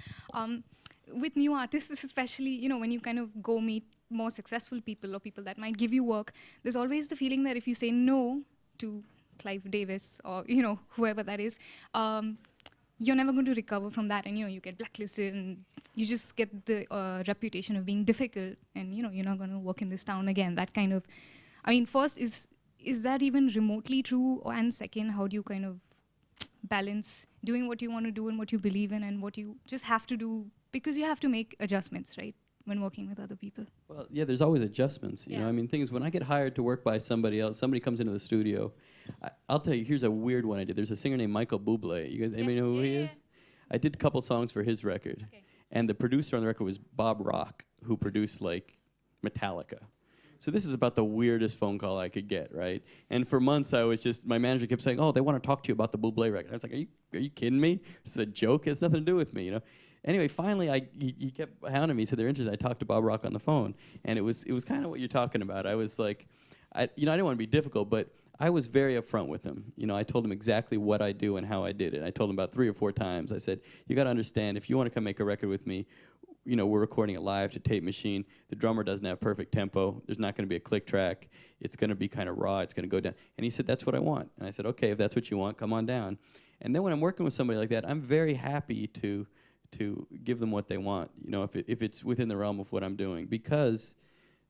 With new artists, especially, you know, when you kind of go meet more successful people or people that might give you work, there's always the feeling that if you say no to Clive Davis or, you know, whoever that is, you're never going to recover from that, and, you know, you get blacklisted and you just get the reputation of being difficult, and, you know, you're not going to work in this town again. That kind of, I mean, first, is that even remotely true? And second, how do you kind of balance doing what you want to do and what you believe in and what you just have to do, because you have to make adjustments, right, when working with other people? Well, yeah, there's always adjustments. You know, I mean, things, when I get hired to work by somebody else, somebody comes into the studio, I'll tell you, here's a weird one I did. There's a singer named Michael Bublé. You guys, anybody know who he is? I did a couple songs for his record. Okay. And the producer on the record was Bob Rock, who produced, like, Metallica. So this is about the weirdest phone call I could get, right? And for months, my manager kept saying, oh, they want to talk to you about the Bublé record. I was like, are you kidding me? This is a joke. It has nothing to do with me, you know? Anyway, finally, he kept hounding me. He said they're interested. I talked to Bob Rock on the phone, and it was kind of what you're talking about. I was like, I didn't want to be difficult, but I was very upfront with him. You know, I told him exactly what I do and how I did it. I told him about 3 or 4 times. I said, you got to understand, if you want to come make a record with me, you know, we're recording it live to tape machine. The drummer doesn't have perfect tempo. There's not going to be a click track. It's going to be kind of raw. It's going to go down. And he said, that's what I want. And I said, okay, if that's what you want, come on down. And then when I'm working with somebody like that, I'm very happy to give them what they want, you know, if it's within the realm of what I'm doing. Because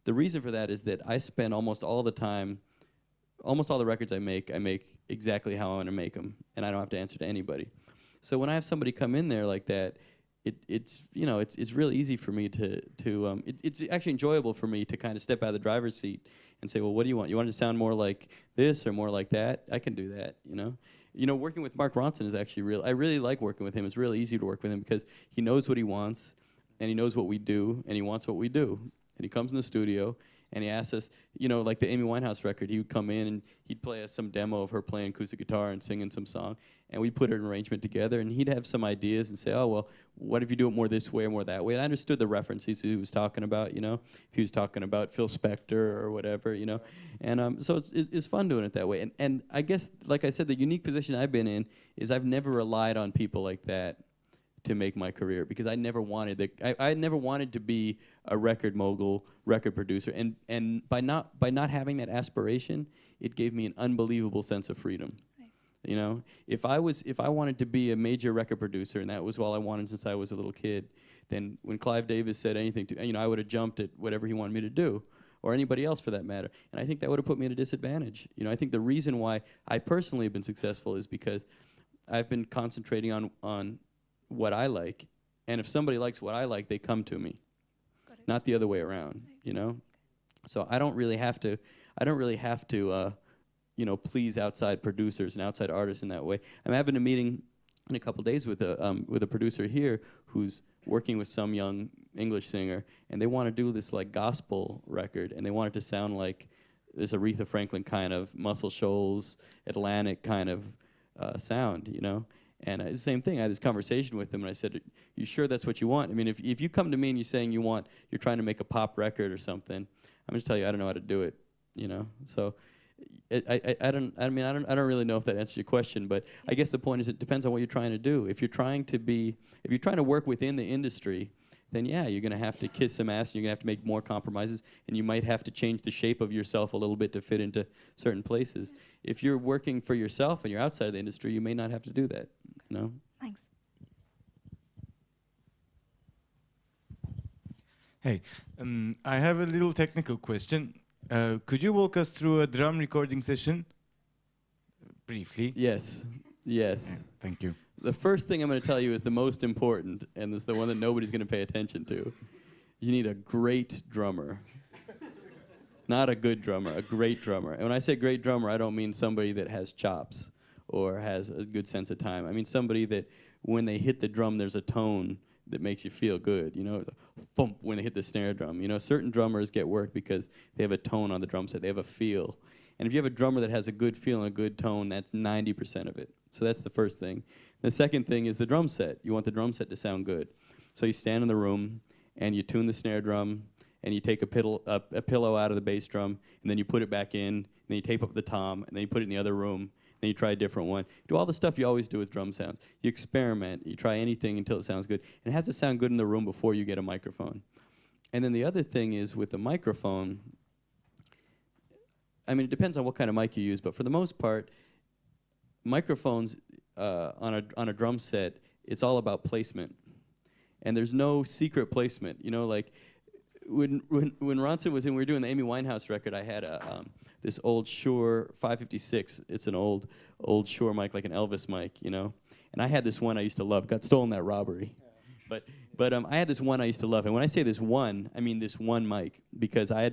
the reason for that is that I spend almost all the records I make exactly how I want to make them, and I don't have to answer to anybody. So when I have somebody come in there like that, it's really easy for me it's actually enjoyable for me to kind of step out of the driver's seat and say, well, what do you want? You want it to sound more like this or more like that? I can do that, you know? You know, working with Mark Ronson is actually real. I really like working with him. It's really easy to work with him because he knows what he wants, and he knows what we do, and he wants what we do. And he comes in the studio, and he asks us, you know, like the Amy Winehouse record, he would come in and he'd play us some demo of her playing acoustic guitar and singing some song, and we'd put an arrangement together, and he'd have some ideas and say, oh, well, what if you do it more this way or more that way? And I understood the references he was talking about, you know, if he was talking about Phil Spector or whatever, you know. And so it's fun doing it that way. And I guess, like I said, the unique position I've been in is I've never relied on people like that to make my career, because I never wanted I never wanted to be a record mogul, record producer, and by not having that aspiration, it gave me an unbelievable sense of freedom. Right. You know, if I wanted to be a major record producer, and that was all I wanted since I was a little kid, then when Clive Davis said anything to, you know, I would have jumped at whatever he wanted me to do, or anybody else for that matter. And I think that would have put me at a disadvantage. You know, I think the reason why I personally have been successful is because I've been concentrating on what I like, and if somebody likes what I like, they come to me, not the other way around. Right. You know, so I don't really have to, you know, please outside producers and outside artists in that way. I'm having a meeting in a couple days with a producer here who's working with some young English singer, and they want to do this like gospel record, and they want it to sound like this Aretha Franklin kind of Muscle Shoals, Atlantic kind of sound, you know. And the same thing, I had this conversation with him, and I said, you sure that's what you want? I mean, if you come to me and you're saying you're trying to make a pop record or something, I'm just telling you, I don't know how to do it, you know? So I don't really know if that answers your question, but I guess the point is it depends on what you're trying to do. If you're trying to work within the industry, then yeah, you're going to have to kiss some ass, and you're going to have to make more compromises, and you might have to change the shape of yourself a little bit to fit into certain places. If you're working for yourself and you're outside of the industry, you may not have to do that, you know? Thanks. Hey, I have a little technical question. Could you walk us through a drum recording session? Briefly. Yes. Thank you. The first thing I'm going to tell you is the most important, and it's the one that nobody's going to pay attention to. You need a great drummer. Not a good drummer, a great drummer. And when I say great drummer, I don't mean somebody that has chops or has a good sense of time. I mean somebody that when they hit the drum, there's a tone that makes you feel good. You know, thump when they hit the snare drum. You know, certain drummers get work because they have a tone on the drum set. They have a feel. And if you have a drummer that has a good feel and a good tone, that's 90% of it. So that's the first thing. The second thing is the drum set. You want the drum set to sound good. So you stand in the room and you tune the snare drum and you take a pillow out of the bass drum and then you put it back in and then you tape up the tom and then you put it in the other room. Then you try a different one. Do all the stuff you always do with drum sounds. You experiment. You try anything until it sounds good. And it has to sound good in the room before you get a microphone. And then the other thing is with the microphone, I mean, it depends on what kind of mic you use, but for the most part, microphones on a drum set, it's all about placement. And there's no secret placement. You know, like when Ronson was in, we were doing the Amy Winehouse record, I had this old Shure 556. It's an old Shure mic, like an Elvis mic, you know. And I had this one I used to love. Got stolen that robbery. Yeah. But I had this one I used to love. And when I say this one, I mean this one mic, because I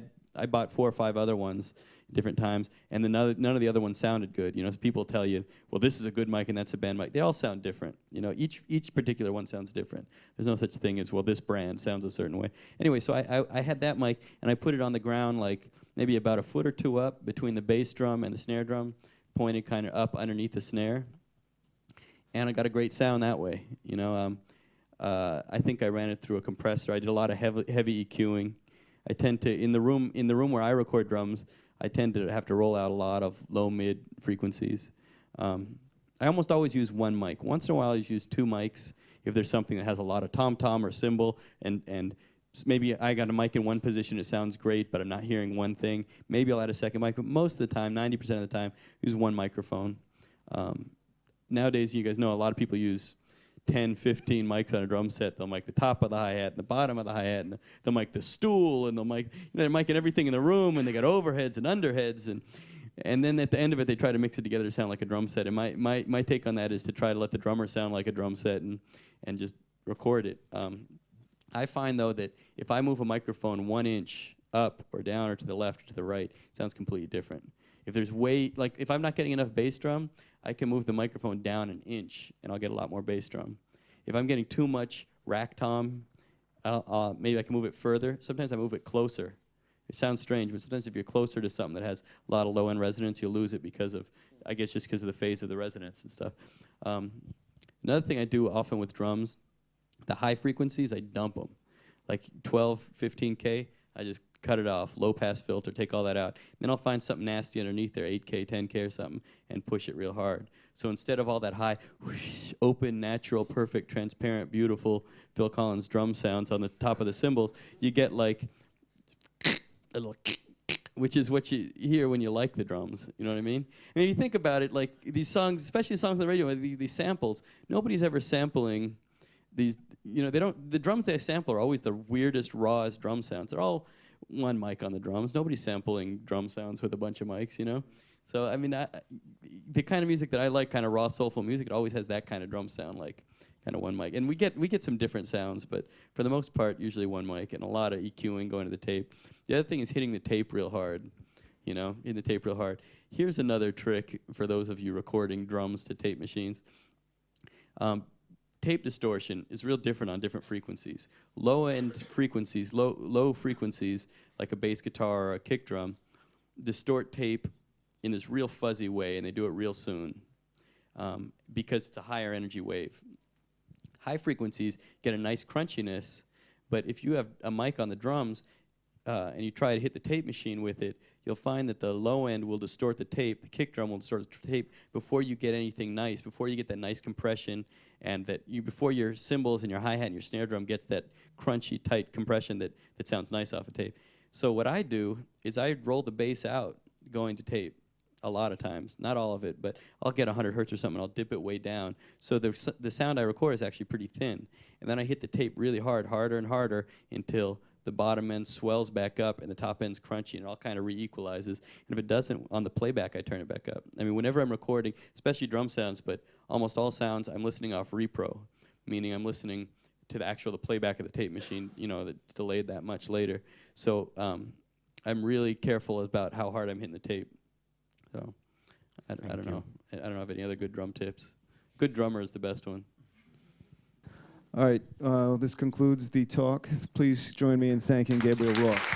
bought 4 or 5 other ones different times, and then none of the other ones sounded good. You know, so people tell you, well, this is a good mic and that's a band mic. They all sound different. You know, each particular one sounds different. There's no such thing as, well, this brand sounds a certain way. Anyway, so I had that mic, and I put it on the ground like maybe about a foot or two up between the bass drum and the snare drum, pointed kind of up underneath the snare, and I got a great sound that way. You know, I think I ran it through a compressor. I did a lot of heavy EQing. I tend to, in the room where I record drums, I tend to have to roll out a lot of low-mid frequencies. I almost always use one mic. Once in a while, I just use 2 mics if there's something that has a lot of tom-tom or cymbal, and maybe I got a mic in one position, it sounds great, but I'm not hearing one thing. Maybe I'll add a second mic, but most of the time, 90% of the time, use one microphone. Nowadays, you guys know a lot of people use 10, 15 mics on a drum set. They'll mic the top of the hi-hat and the bottom of the hi-hat, and they'll mic the stool, and they're micing everything in the room, and they got overheads and underheads, and then at the end of it, they try to mix it together to sound like a drum set. And my take on that is to try to let the drummer sound like a drum set and just record it. I find, though, that if I move a microphone 1 inch up or down or to the left or to the right, it sounds completely different. If there's if I'm not getting enough bass drum, I can move the microphone down 1 inch, and I'll get a lot more bass drum. If I'm getting too much rack tom, maybe I can move it further. Sometimes I move it closer. It sounds strange, but sometimes if you're closer to something that has a lot of low-end resonance, you'll lose it because of, I guess, just because of the phase of the resonance and stuff. Another thing I do often with drums, the high frequencies, I dump them. Like 12, 15K, I just cut it off, low-pass filter, take all that out. Then I'll find something nasty underneath there, 8K, 10K or something, and push it real hard. So instead of all that high, whoosh, open, natural, perfect, transparent, beautiful Phil Collins drum sounds on the top of the cymbals, you get like a little which is what you hear when you like the drums. You know what I mean? And if you think about it, like these songs, especially songs on the radio, these samples, nobody's ever sampling these, you know, the drums they sample are always the weirdest, rawest drum sounds. They're all one mic on the drums. Nobody's sampling drum sounds with a bunch of mics, you know? So, I mean, the kind of music that I like, kind of raw, soulful music, it always has that kind of drum sound, like kind of one mic. And we get some different sounds, but for the most part, usually one mic and a lot of EQing going to the tape. The other thing is hitting the tape real hard, you know, hitting the tape real hard. Here's another trick for those of you recording drums to tape machines. Tape distortion is real different on different frequencies. Low-end frequencies, low frequencies, like a bass guitar or a kick drum, distort tape in this real fuzzy way, and they do it real soon because it's a higher energy wave. High frequencies get a nice crunchiness, but if you have a mic on the drums and you try to hit the tape machine with it, you'll find that the low end will distort the tape, the kick drum will distort the tape before you get anything nice, before you get that nice compression, and before your cymbals and your hi-hat and your snare drum gets that crunchy, tight compression that sounds nice off of tape. So what I do is I roll the bass out going to tape a lot of times, not all of it, but I'll get 100 hertz or something, I'll dip it way down. So the sound I record is actually pretty thin. And then I hit the tape really hard, harder and harder, until the bottom end swells back up and the top end's crunchy, and it all kind of re-equalizes. And if it doesn't, on the playback, I turn it back up. I mean, whenever I'm recording, especially drum sounds, but almost all sounds, I'm listening off repro, meaning I'm listening to the playback of the tape machine, you know, that's delayed that much later. So I'm really careful about how hard I'm hitting the tape. So I don't know. I don't have any other good drum tips. Good drummer is the best one. All right, this concludes the talk. Please join me in thanking Gabriel Roth.